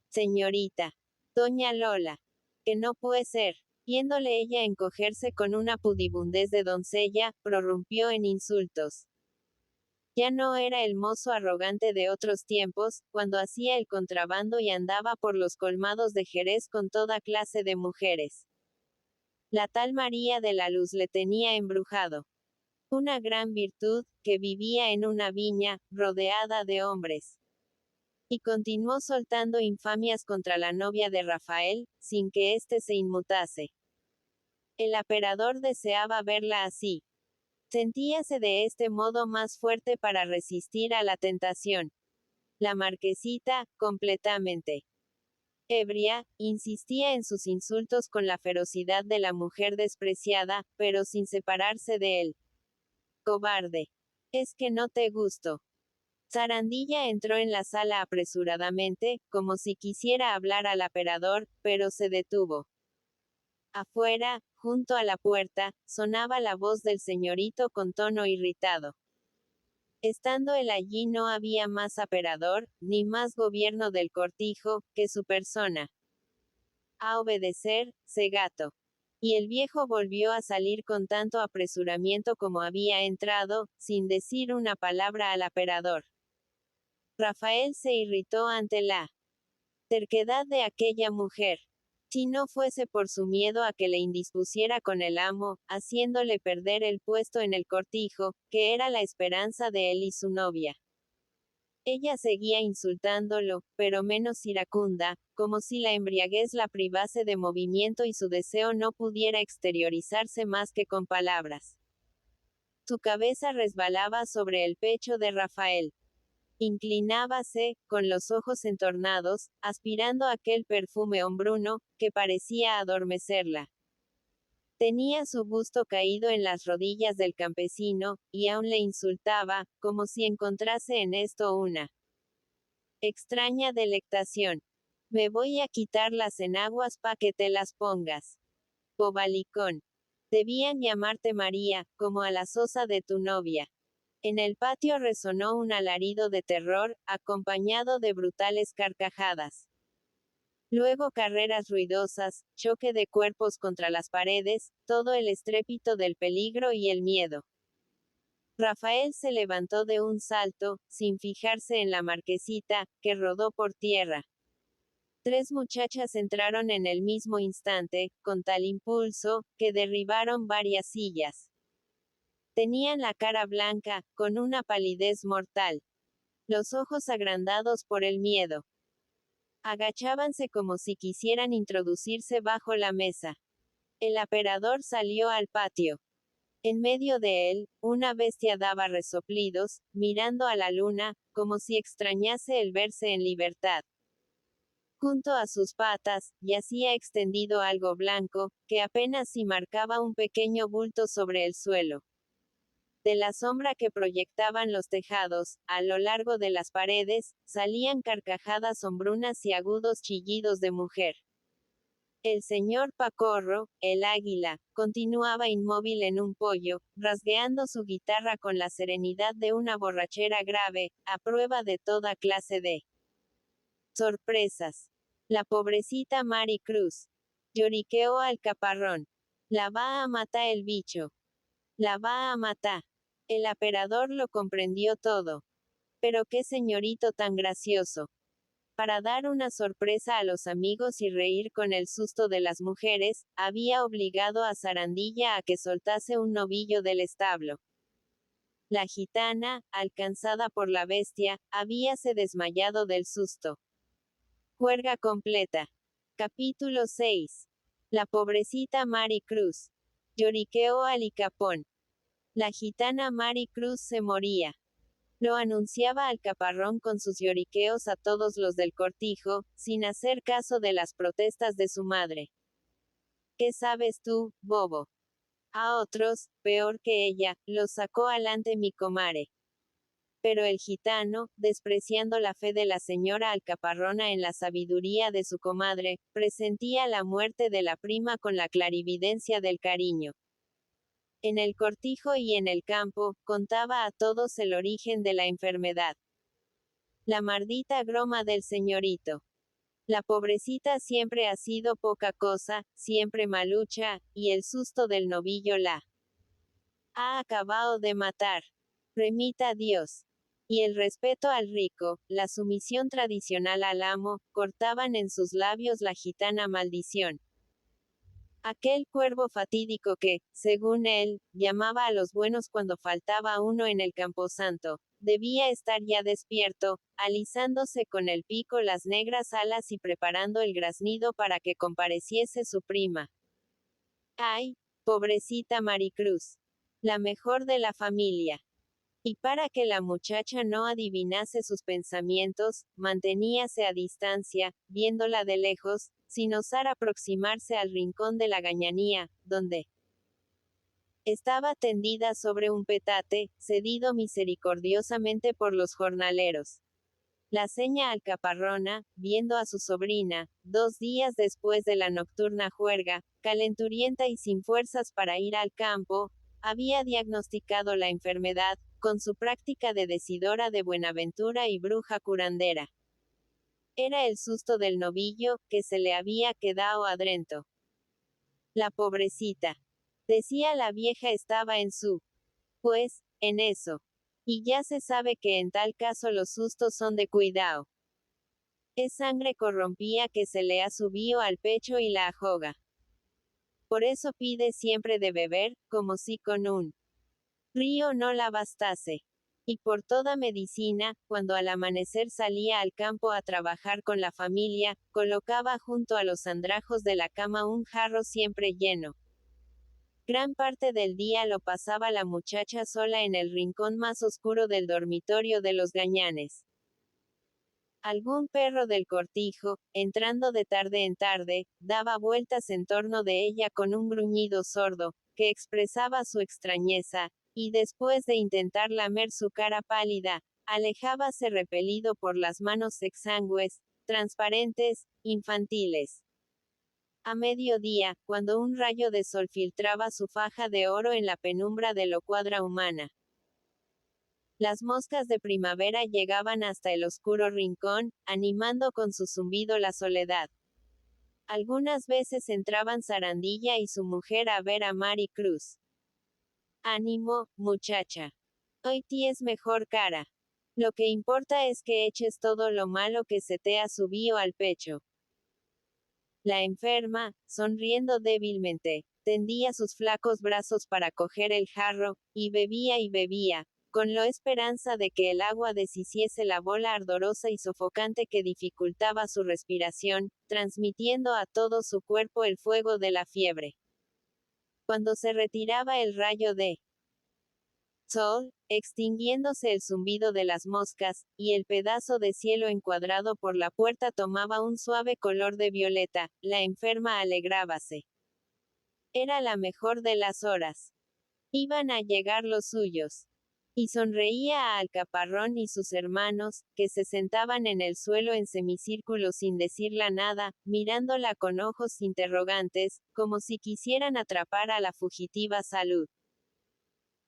Señorita. Doña Lola. Que no puede ser. Viéndole ella encogerse con una pudibundez de doncella, prorrumpió en insultos. Ya no era el mozo arrogante de otros tiempos, cuando hacía el contrabando y andaba por los colmados de Jerez con toda clase de mujeres. La tal María de la Luz le tenía embrujado. Una gran virtud, que vivía en una viña, rodeada de hombres. y continuó soltando infamias contra la novia de Rafael, sin que éste se inmutase. El aperador deseaba verla así. Sentíase de este modo más fuerte para resistir a la tentación. La marquesita, completamente ebria, insistía en sus insultos con la ferocidad de la mujer despreciada, pero sin separarse de él. Cobarde. Es que no te gusto. Zarandilla entró en la sala apresuradamente, como si quisiera hablar al aperador, pero se detuvo. Afuera, junto a la puerta, sonaba la voz del señorito con tono irritado. Estando él allí no había más aperador, ni más gobierno del cortijo, que su persona. A obedecer, cegato. Y el viejo volvió a salir con tanto apresuramiento como había entrado, sin decir una palabra al aperador. Rafael se irritó ante la terquedad de aquella mujer. Si no fuese por su miedo a que le indispusiera con el amo, haciéndole perder el puesto en el cortijo, que era la esperanza de él y su novia. Ella seguía insultándolo, pero menos iracunda, como si la embriaguez la privase de movimiento y su deseo no pudiera exteriorizarse más que con palabras. Su cabeza resbalaba sobre el pecho de Rafael. Inclinábase, con los ojos entornados, aspirando aquel perfume hombruno, que parecía adormecerla. Tenía su busto caído en las rodillas del campesino, y aún le insultaba, como si encontrase en esto una extraña delectación. Me voy a quitar las enaguas pa' que te las pongas. Bobalicón. Debían llamarte María, como a la sosa de tu novia. En el patio resonó un alarido de terror, acompañado de brutales carcajadas. Luego carreras ruidosas, choque de cuerpos contra las paredes, todo el estrépito del peligro y el miedo. Rafael se levantó de un salto, sin fijarse en la marquesita, que rodó por tierra. 3 muchachas entraron en el mismo instante, con tal impulso, que derribaron varias sillas. Tenían la cara blanca, con una palidez mortal. Los ojos agrandados por el miedo. Agachábanse como si quisieran introducirse bajo la mesa. El aperador salió al patio. En medio de él, una bestia daba resoplidos, mirando a la luna, como si extrañase el verse en libertad. Junto a sus patas, yacía extendido algo blanco, que apenas si marcaba un pequeño bulto sobre el suelo. De la sombra que proyectaban los tejados, a lo largo de las paredes, salían carcajadas sombrunas y agudos chillidos de mujer. El señor Pacorro, el águila, continuaba inmóvil en un poyo, rasgueando su guitarra con la serenidad de una borrachera grave, a prueba de toda clase de sorpresas. La pobrecita Mari Cruz. Lloriqueó al caparrón. La va a matar el bicho. La va a matar. El aperador lo comprendió todo. Pero qué señorito tan gracioso. Para dar una sorpresa a los amigos y reír con el susto de las mujeres, había obligado a Zarandilla a que soltase un novillo del establo. La gitana, alcanzada por la bestia, habíase desmayado del susto. Juerga completa. Capítulo 6. La pobrecita Mari Cruz. Lloriqueó al Icapón. La gitana Mari Cruz se moría. Lo anunciaba al caparrón con sus lloriqueos a todos los del cortijo, sin hacer caso de las protestas de su madre. ¿Qué sabes tú, bobo? A otros, peor que ella, los sacó alante mi comare. Pero el gitano, despreciando la fe de la señora alcaparrona en la sabiduría de su comadre, presentía la muerte de la prima con la clarividencia del cariño. En el cortijo y en el campo, contaba a todos el origen de la enfermedad. La maldita groma del señorito. La pobrecita siempre ha sido poca cosa, siempre malucha, y el susto del novillo la ha acabado de matar. Remita a Dios. Y el respeto al rico, la sumisión tradicional al amo, cortaban en sus labios la gitana maldición. Aquel cuervo fatídico que, según él, llamaba a los buenos cuando faltaba uno en el camposanto, debía estar ya despierto, alisándose con el pico las negras alas y preparando el graznido para que compareciese su prima. ¡Ay, pobrecita Maricruz! La mejor de la familia. Y para que la muchacha no adivinase sus pensamientos, manteníase a distancia, viéndola de lejos, sin osar aproximarse al rincón de la gañanía, donde estaba tendida sobre un petate, cedido misericordiosamente por los jornaleros. La seña alcaparrona, viendo a su sobrina, 2 días después de la nocturna juerga, calenturienta y sin fuerzas para ir al campo, había diagnosticado la enfermedad, con su práctica de decidora de Buenaventura y bruja curandera. Era el susto del novillo, que se le había quedado adrento. La pobrecita. Decía la vieja estaba en su. Pues, en eso. Y ya se sabe que en tal caso los sustos son de cuidado. Es sangre corrompía que se le ha subido al pecho y la ahoga. Por eso pide siempre de beber, como si con un río no la bastase. Y por toda medicina, cuando al amanecer salía al campo a trabajar con la familia, colocaba junto a los andrajos de la cama un jarro siempre lleno. Gran parte del día lo pasaba la muchacha sola en el rincón más oscuro del dormitorio de los Gañanes. Algún perro del cortijo, entrando de tarde en tarde, daba vueltas en torno de ella con un gruñido sordo, que expresaba su extrañeza, y después de intentar lamer su cara pálida, alejábase repelido por las manos exangües, transparentes, infantiles. A mediodía, cuando un rayo de sol filtraba su faja de oro en la penumbra de la cuadra humana, las moscas de primavera llegaban hasta el oscuro rincón, animando con su zumbido la soledad. Algunas veces entraban Sarandilla y su mujer a ver a Mari Cruz. Ánimo, muchacha. Hoy tienes mejor cara. Lo que importa es que eches todo lo malo que se te ha subido al pecho. La enferma, sonriendo débilmente, tendía sus flacos brazos para coger el jarro, y bebía, con la esperanza de que el agua deshiciese la bola ardorosa y sofocante que dificultaba su respiración, transmitiendo a todo su cuerpo el fuego de la fiebre. Cuando se retiraba el rayo de sol, extinguiéndose el zumbido de las moscas, y el pedazo de cielo encuadrado por la puerta tomaba un suave color de violeta, la enferma alegrábase. Era la mejor de las horas. Iban a llegar los suyos. Y sonreía a Alcaparrón y sus hermanos, que se sentaban en el suelo en semicírculo sin decirla nada, mirándola con ojos interrogantes, como si quisieran atrapar a la fugitiva Salud.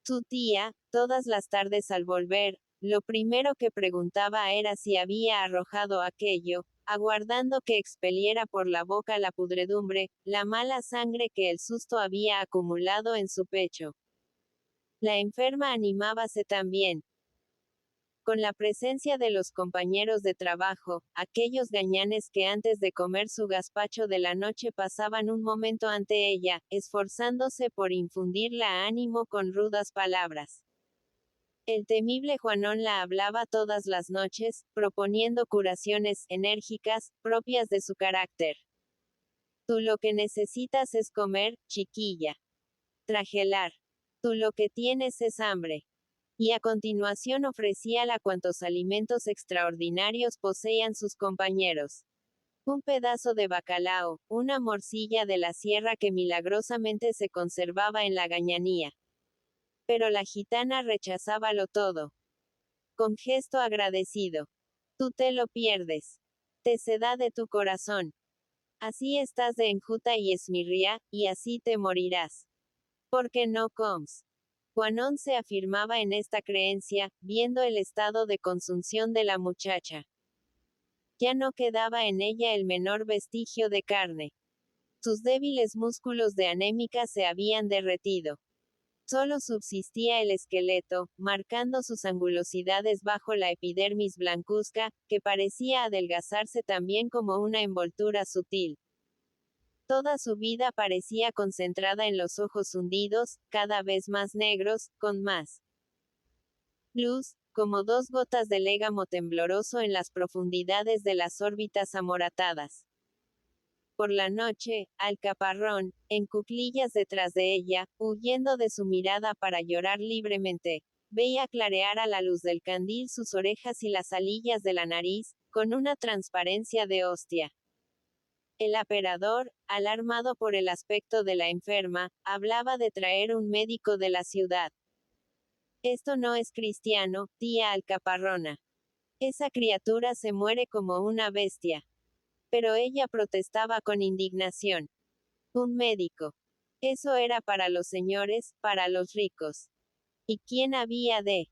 Su tía, todas las tardes al volver, lo primero que preguntaba era si había arrojado aquello, aguardando que expeliera por la boca la pudredumbre, la mala sangre que el susto había acumulado en su pecho. La enferma animábase también con la presencia de los compañeros de trabajo, aquellos gañanes que antes de comer su gazpacho de la noche pasaban un momento ante ella, esforzándose por infundirla ánimo con rudas palabras. El temible Juanón la hablaba todas las noches, proponiendo curaciones enérgicas, propias de su carácter. Tú lo que necesitas es comer, chiquilla. Trajelar. Tú lo que tienes es hambre. Y a continuación ofrecíala cuantos alimentos extraordinarios poseían sus compañeros. Un pedazo de bacalao, una morcilla de la sierra que milagrosamente se conservaba en la gañanía. Pero la gitana rechazábalo todo. Con gesto agradecido. Tú te lo pierdes. Te se da de tu corazón. Así estás de enjuta y esmirria, y así te morirás. Porque no comes. Juanón se afirmaba en esta creencia, viendo el estado de consunción de la muchacha. Ya no quedaba en ella el menor vestigio de carne. Sus débiles músculos de anémica se habían derretido. Solo subsistía el esqueleto, marcando sus angulosidades bajo la epidermis blancuzca, que parecía adelgazarse también como una envoltura sutil. Toda su vida parecía concentrada en los ojos hundidos, cada vez más negros, con más luz, como 2 gotas de légamo tembloroso en las profundidades de las órbitas amoratadas. Por la noche, Alcaparrón, en cuclillas detrás de ella, huyendo de su mirada para llorar libremente, veía clarear a la luz del candil sus orejas y las alillas de la nariz, con una transparencia de hostia. El aperador, alarmado por el aspecto de la enferma, hablaba de traer un médico de la ciudad. Esto no es cristiano, tía Alcaparrona. Esa criatura se muere como una bestia. Pero ella protestaba con indignación. Un médico. Eso era para los señores, para los ricos. ¿Y quién había de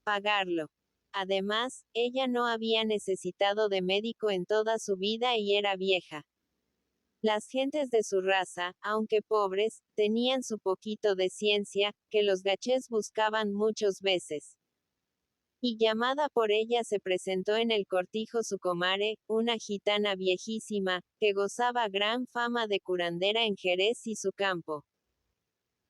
pagarlo? Además, ella no había necesitado de médico en toda su vida y era vieja. Las gentes de su raza, aunque pobres, tenían su poquito de ciencia, que los gachés buscaban muchas veces. Y llamada por ella se presentó en el cortijo su comare, una gitana viejísima, que gozaba gran fama de curandera en Jerez y su campo.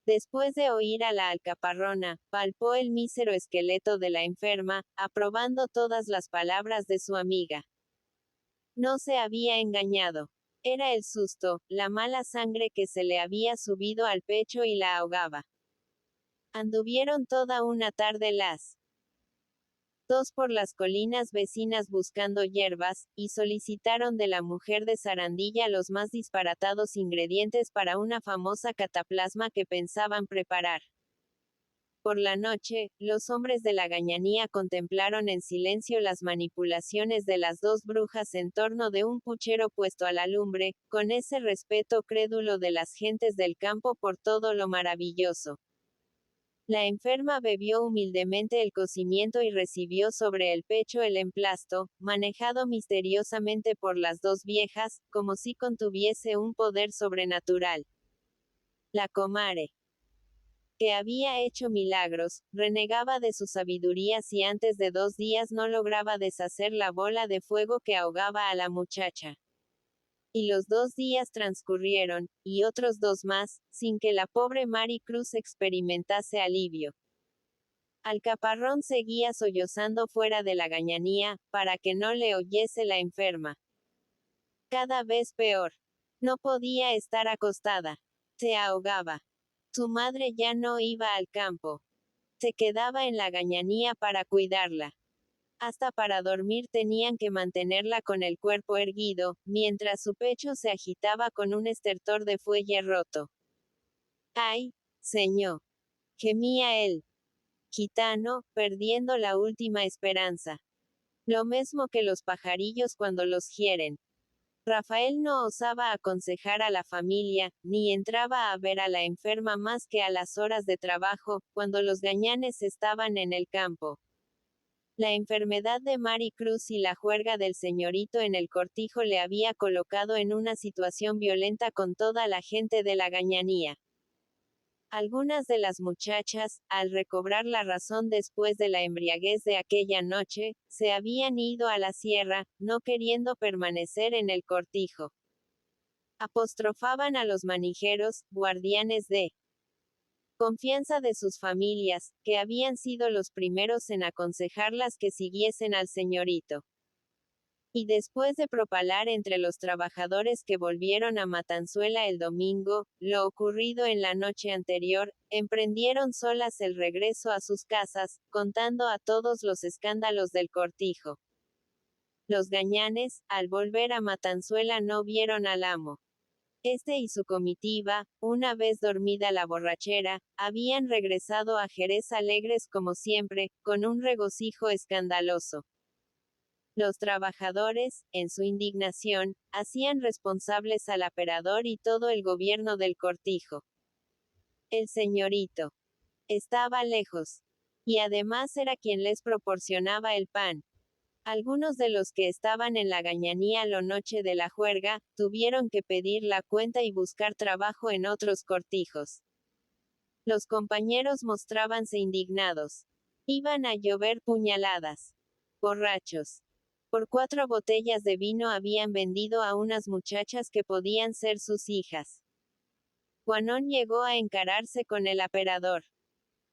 Después de oír a la alcaparrona, palpó el mísero esqueleto de la enferma, aprobando todas las palabras de su amiga. No se había engañado. Era el susto, la mala sangre que se le había subido al pecho y la ahogaba. Anduvieron toda una tarde las dos por las colinas vecinas buscando hierbas, y solicitaron de la mujer de Sarandilla los más disparatados ingredientes para una famosa cataplasma que pensaban preparar. Por la noche, los hombres de la gañanía contemplaron en silencio las manipulaciones de las dos brujas en torno de un puchero puesto a la lumbre, con ese respeto crédulo de las gentes del campo por todo lo maravilloso. La enferma bebió humildemente el cocimiento y recibió sobre el pecho el emplasto, manejado misteriosamente por las dos viejas, como si contuviese un poder sobrenatural. La comare, que había hecho milagros, renegaba de su sabiduría si antes de 2 días no lograba deshacer la bola de fuego que ahogaba a la muchacha. Y los 2 días transcurrieron, y otros 2 más, sin que la pobre Mari Cruz experimentase alivio. Alcaparrón seguía sollozando fuera de la gañanía, para que no le oyese la enferma. Cada vez peor. No podía estar acostada. Se ahogaba. Su madre ya no iba al campo. Se quedaba en la gañanía para cuidarla. Hasta para dormir tenían que mantenerla con el cuerpo erguido, mientras su pecho se agitaba con un estertor de fuelle roto. ¡Ay, señor! Gemía él. Gitano, perdiendo la última esperanza. Lo mismo que los pajarillos cuando los hieren. Rafael no osaba aconsejar a la familia, ni entraba a ver a la enferma más que a las horas de trabajo, cuando los gañanes estaban en el campo. La enfermedad de Mari Cruz y la juerga del señorito en el cortijo le había colocado en una situación violenta con toda la gente de la gañanía. Algunas de las muchachas, al recobrar la razón después de la embriaguez de aquella noche, se habían ido a la sierra, no queriendo permanecer en el cortijo. Apostrofaban a los manijeros, guardianes de confianza de sus familias, que habían sido los primeros en aconsejarlas que siguiesen al señorito. Y después de propalar entre los trabajadores que volvieron a Matanzuela el domingo, lo ocurrido en la noche anterior, emprendieron solas el regreso a sus casas, contando a todos los escándalos del cortijo. Los gañanes, al volver a Matanzuela no vieron al amo. Este y su comitiva, una vez dormida la borrachera, habían regresado a Jerez alegres como siempre, con un regocijo escandaloso. Los trabajadores, en su indignación, hacían responsables al aperador y todo el gobierno del cortijo. El señorito estaba lejos. Y además era quien les proporcionaba el pan. Algunos de los que estaban en la gañanía la noche de la juerga, tuvieron que pedir la cuenta y buscar trabajo en otros cortijos. Los compañeros mostrábanse indignados. Iban a llover puñaladas. Borrachos. Por 4 botellas de vino habían vendido a unas muchachas que podían ser sus hijas. Juanón llegó a encararse con el aperador.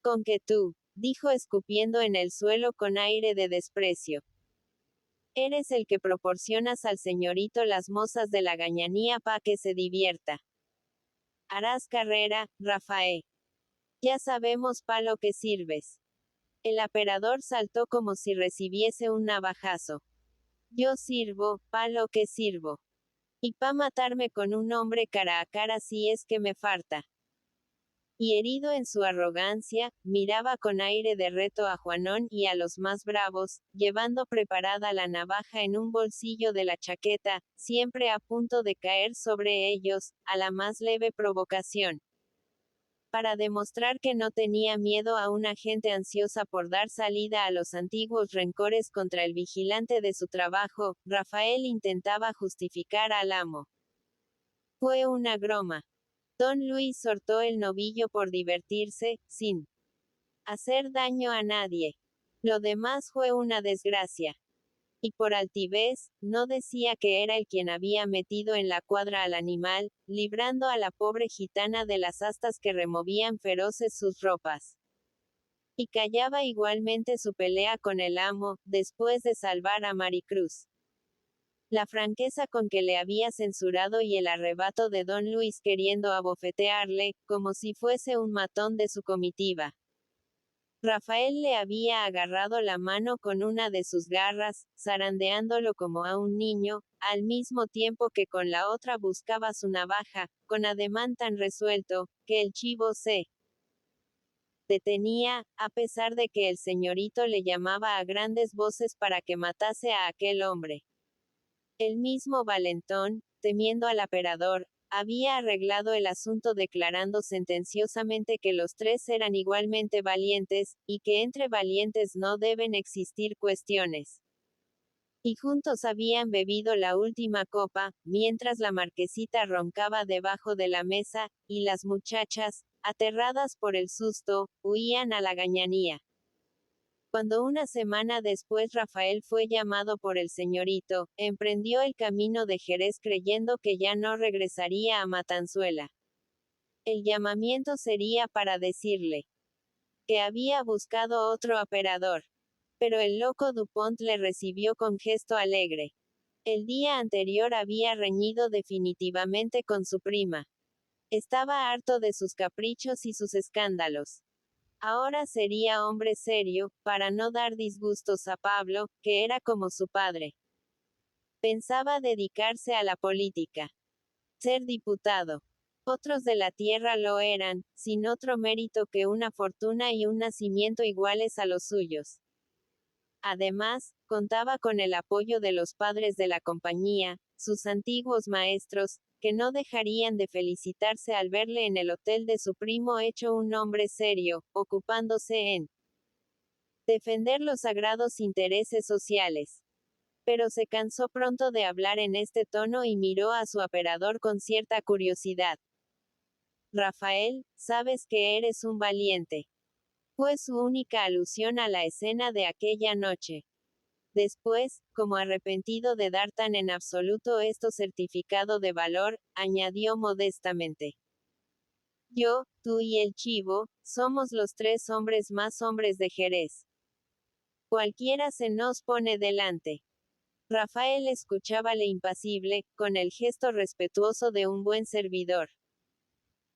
Con que tú dijo escupiendo en el suelo con aire de desprecio. Eres el que proporcionas al señorito las mozas de la gañanía pa' que se divierta. Harás carrera, Rafael. Ya sabemos pa' lo que sirves. El aperador saltó como si recibiese un navajazo. Yo sirvo, pa' lo que sirvo. Y pa' matarme con un hombre cara a cara si es que me falta. Y herido en su arrogancia, miraba con aire de reto a Juanón y a los más bravos, llevando preparada la navaja en un bolsillo de la chaqueta, siempre a punto de caer sobre ellos, a la más leve provocación. Para demostrar que no tenía miedo a una gente ansiosa por dar salida a los antiguos rencores contra el vigilante de su trabajo, Rafael intentaba justificar al amo. Fue una broma. Don Luis soltó el novillo por divertirse, sin hacer daño a nadie. Lo demás fue una desgracia. Y por altivez, no decía que era el quien había metido en la cuadra al animal, librando a la pobre gitana de las astas que removían feroces sus ropas. Y callaba igualmente su pelea con el amo, después de salvar a Maricruz. La franqueza con que le había censurado y el arrebato de don Luis queriendo abofetearle, como si fuese un matón de su comitiva. Rafael le había agarrado la mano con una de sus garras, zarandeándolo como a un niño, al mismo tiempo que con la otra buscaba su navaja, con ademán tan resuelto, que el chivo se detenía, a pesar de que el señorito le llamaba a grandes voces para que matase a aquel hombre. El mismo Valentón, temiendo al aperador, había arreglado el asunto declarando sentenciosamente que los tres eran igualmente valientes, y que entre valientes no deben existir cuestiones. Y juntos habían bebido la última copa, mientras la marquesita roncaba debajo de la mesa, y las muchachas, aterradas por el susto, huían a la gañanía. Cuando una semana después Rafael fue llamado por el señorito, emprendió el camino de Jerez creyendo que ya no regresaría a Matanzuela. El llamamiento sería para decirle que había buscado otro aperador. Pero el loco Dupont le recibió con gesto alegre. El día anterior había reñido definitivamente con su prima. Estaba harto de sus caprichos y sus escándalos. Ahora sería hombre serio, para no dar disgustos a Pablo, que era como su padre. Pensaba dedicarse a la política. Ser diputado. Otros de la tierra lo eran, sin otro mérito que una fortuna y un nacimiento iguales a los suyos. Además, contaba con el apoyo de los padres de la compañía, sus antiguos maestros, que no dejarían de felicitarse al verle en el hotel de su primo hecho un hombre serio, ocupándose en defender los sagrados intereses sociales. Pero se cansó pronto de hablar en este tono y miró a su aperador con cierta curiosidad. Rafael, sabes que eres un valiente. Fue su única alusión a la escena de aquella noche. Después, como arrepentido de dar tan en absoluto esto certificado de valor, añadió modestamente. Yo, tú y el chivo, somos los tres hombres más hombres de Jerez. Cualquiera se nos pone delante. Rafael escuchábale impasible, con el gesto respetuoso de un buen servidor.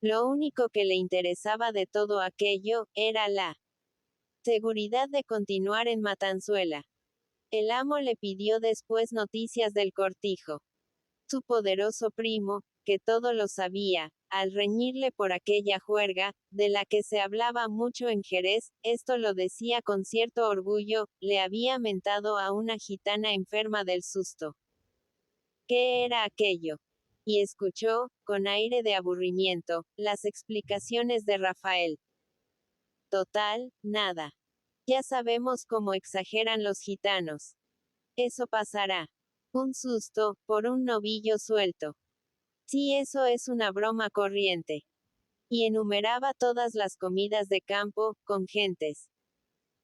Lo único que le interesaba de todo aquello, era la seguridad de continuar en Matanzuela. El amo le pidió después noticias del cortijo. Su poderoso primo, que todo lo sabía, al reñirle por aquella juerga, de la que se hablaba mucho en Jerez, esto lo decía con cierto orgullo, le había mentado a una gitana enferma del susto. ¿Qué era aquello? Y escuchó, con aire de aburrimiento, las explicaciones de Rafael. Total, nada. Ya sabemos cómo exageran los gitanos. Eso pasará. Un susto, por un novillo suelto. Sí, eso es una broma corriente. Y enumeraba todas las comidas de campo, con gentes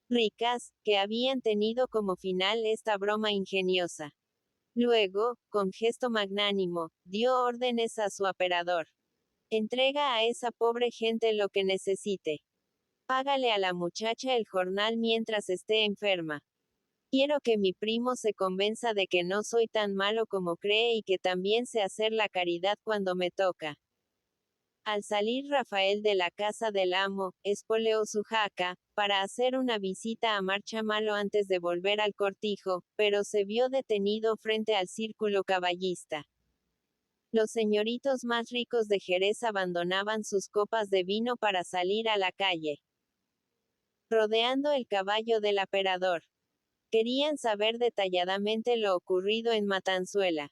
ricas, que habían tenido como final esta broma ingeniosa. Luego, con gesto magnánimo, dio órdenes a su aperador. Entrega a esa pobre gente lo que necesite. Págale a la muchacha el jornal mientras esté enferma. Quiero que mi primo se convenza de que no soy tan malo como cree y que también sé hacer la caridad cuando me toca. Al salir Rafael de la casa del amo, espoleó su jaca, para hacer una visita a Marchamalo antes de volver al cortijo, pero se vio detenido frente al círculo caballista. Los señoritos más ricos de Jerez abandonaban sus copas de vino para salir a la calle. Rodeando el caballo del aperador. Querían saber detalladamente lo ocurrido en Matanzuela.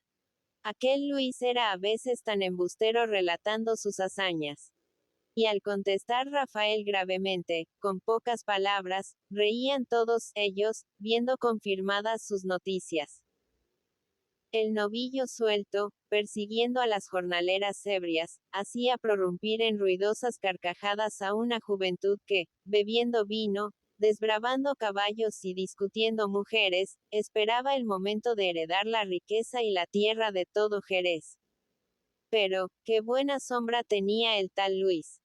Aquel Luis era a veces tan embustero relatando sus hazañas. Y al contestar Rafael gravemente, con pocas palabras, reían todos ellos, viendo confirmadas sus noticias. El novillo suelto, persiguiendo a las jornaleras ebrias, hacía prorrumpir en ruidosas carcajadas a una juventud que, bebiendo vino, desbravando caballos y discutiendo mujeres, esperaba el momento de heredar la riqueza y la tierra de todo Jerez. Pero, qué buena sombra tenía el tal Luis.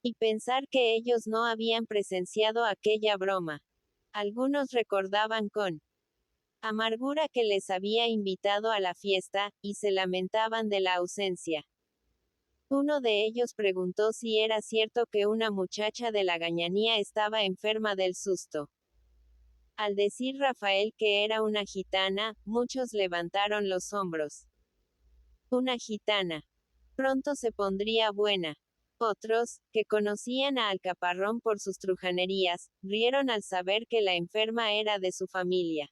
Y pensar que ellos no habían presenciado aquella broma. Algunos recordaban con amargura que les había invitado a la fiesta, y se lamentaban de la ausencia. Uno de ellos preguntó si era cierto que una muchacha de la gañanía estaba enferma del susto. Al decir Rafael que era una gitana, muchos levantaron los hombros. Una gitana. Pronto se pondría buena. Otros, que conocían a Alcaparrón por sus trujanerías, rieron al saber que la enferma era de su familia.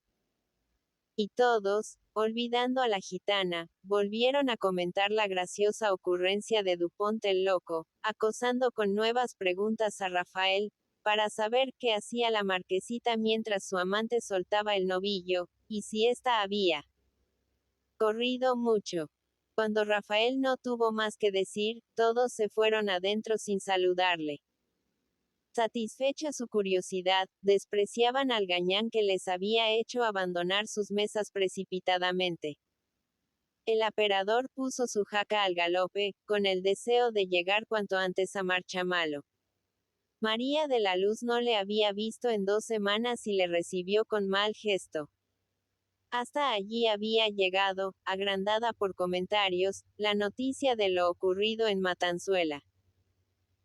Y todos, olvidando a la gitana, volvieron a comentar la graciosa ocurrencia de Dupont el loco, acosando con nuevas preguntas a Rafael, para saber qué hacía la marquesita mientras su amante soltaba el novillo, y si ésta había corrido mucho. Cuando Rafael no tuvo más que decir, todos se fueron adentro sin saludarle. Satisfecha su curiosidad, despreciaban al gañán que les había hecho abandonar sus mesas precipitadamente. El aperador puso su jaca al galope, con el deseo de llegar cuanto antes a Marchamalo. María de la Luz no le había visto en 2 semanas y le recibió con mal gesto. Hasta allí había llegado, agrandada por comentarios, la noticia de lo ocurrido en Matanzuela.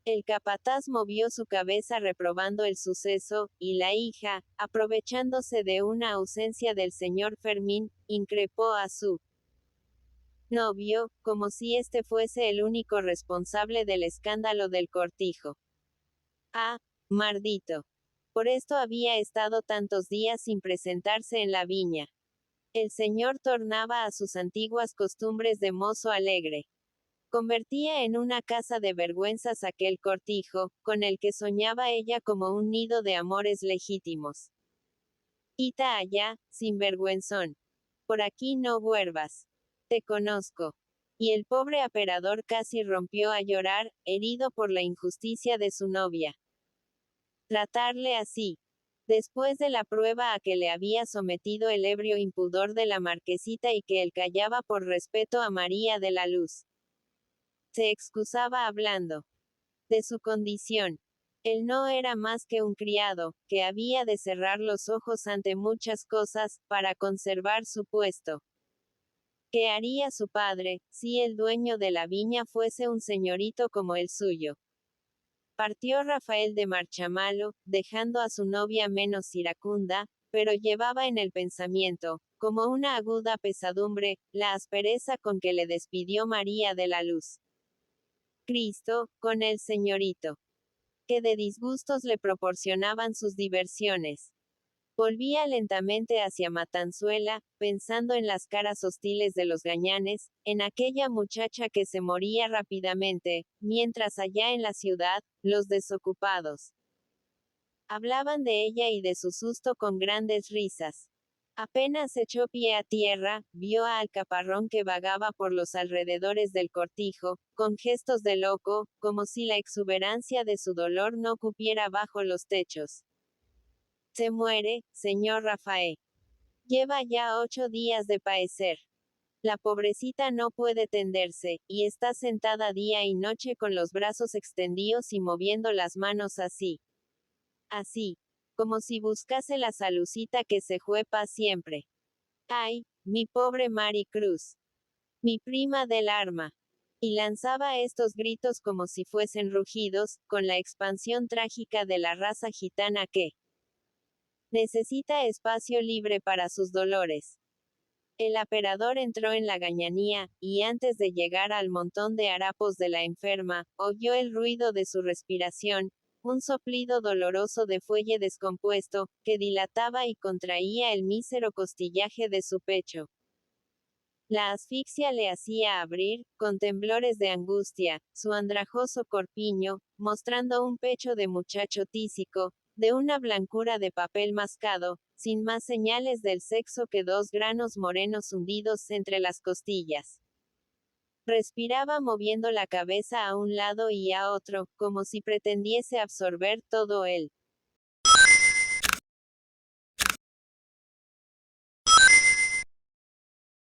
El capataz movió su cabeza reprobando el suceso, y la hija, aprovechándose de una ausencia del señor Fermín, increpó a su novio, como si éste fuese el único responsable del escándalo del cortijo. Ah, maldito. Por esto había estado tantos días sin presentarse en la viña. El señor tornaba a sus antiguas costumbres de mozo alegre. Convertía en una casa de vergüenzas aquel cortijo, con el que soñaba ella como un nido de amores legítimos. Quita allá, sinvergüenzón. Por aquí no vuelvas. Te conozco. Y el pobre aperador casi rompió a llorar, herido por la injusticia de su novia. Tratarle así. Después de la prueba a que le había sometido el ebrio impudor de la marquesita y que él callaba por respeto a María de la Luz. Se excusaba hablando de su condición. Él no era más que un criado, que había de cerrar los ojos ante muchas cosas, para conservar su puesto. ¿Qué haría su padre, si el dueño de la viña fuese un señorito como el suyo? Partió Rafael de Marchamalo, dejando a su novia menos iracunda, pero llevaba en el pensamiento, como una aguda pesadumbre, la aspereza con que le despidió María de la Luz. Cristo, con el señorito. Que de disgustos le proporcionaban sus diversiones. Volvía lentamente hacia Matanzuela, pensando en las caras hostiles de los gañanes, en aquella muchacha que se moría rápidamente, mientras allá en la ciudad, los desocupados hablaban de ella y de su susto con grandes risas. Apenas echó pie a tierra, vio a Alcaparrón que vagaba por los alrededores del cortijo, con gestos de loco, como si la exuberancia de su dolor no cupiera bajo los techos. Se muere, señor Rafael. Lleva ya 8 días de padecer. La pobrecita no puede tenderse, y está sentada día y noche con los brazos extendidos y moviendo las manos así. así, como si buscase la salucita que se fue pa' siempre. Ay, mi pobre Mari Cruz. Mi prima del arma. Y lanzaba estos gritos como si fuesen rugidos, con la expansión trágica de la raza gitana que necesita espacio libre para sus dolores. El aperador entró en la gañanía, y antes de llegar al montón de harapos de la enferma, oyó el ruido de su respiración, un soplido doloroso de fuelle descompuesto, que dilataba y contraía el mísero costillaje de su pecho. La asfixia le hacía abrir, con temblores de angustia, su andrajoso corpiño, mostrando un pecho de muchacho tísico, de una blancura de papel mascado, sin más señales del sexo que dos granos morenos hundidos entre las costillas. Respiraba moviendo la cabeza a un lado y a otro, como si pretendiese absorber todo el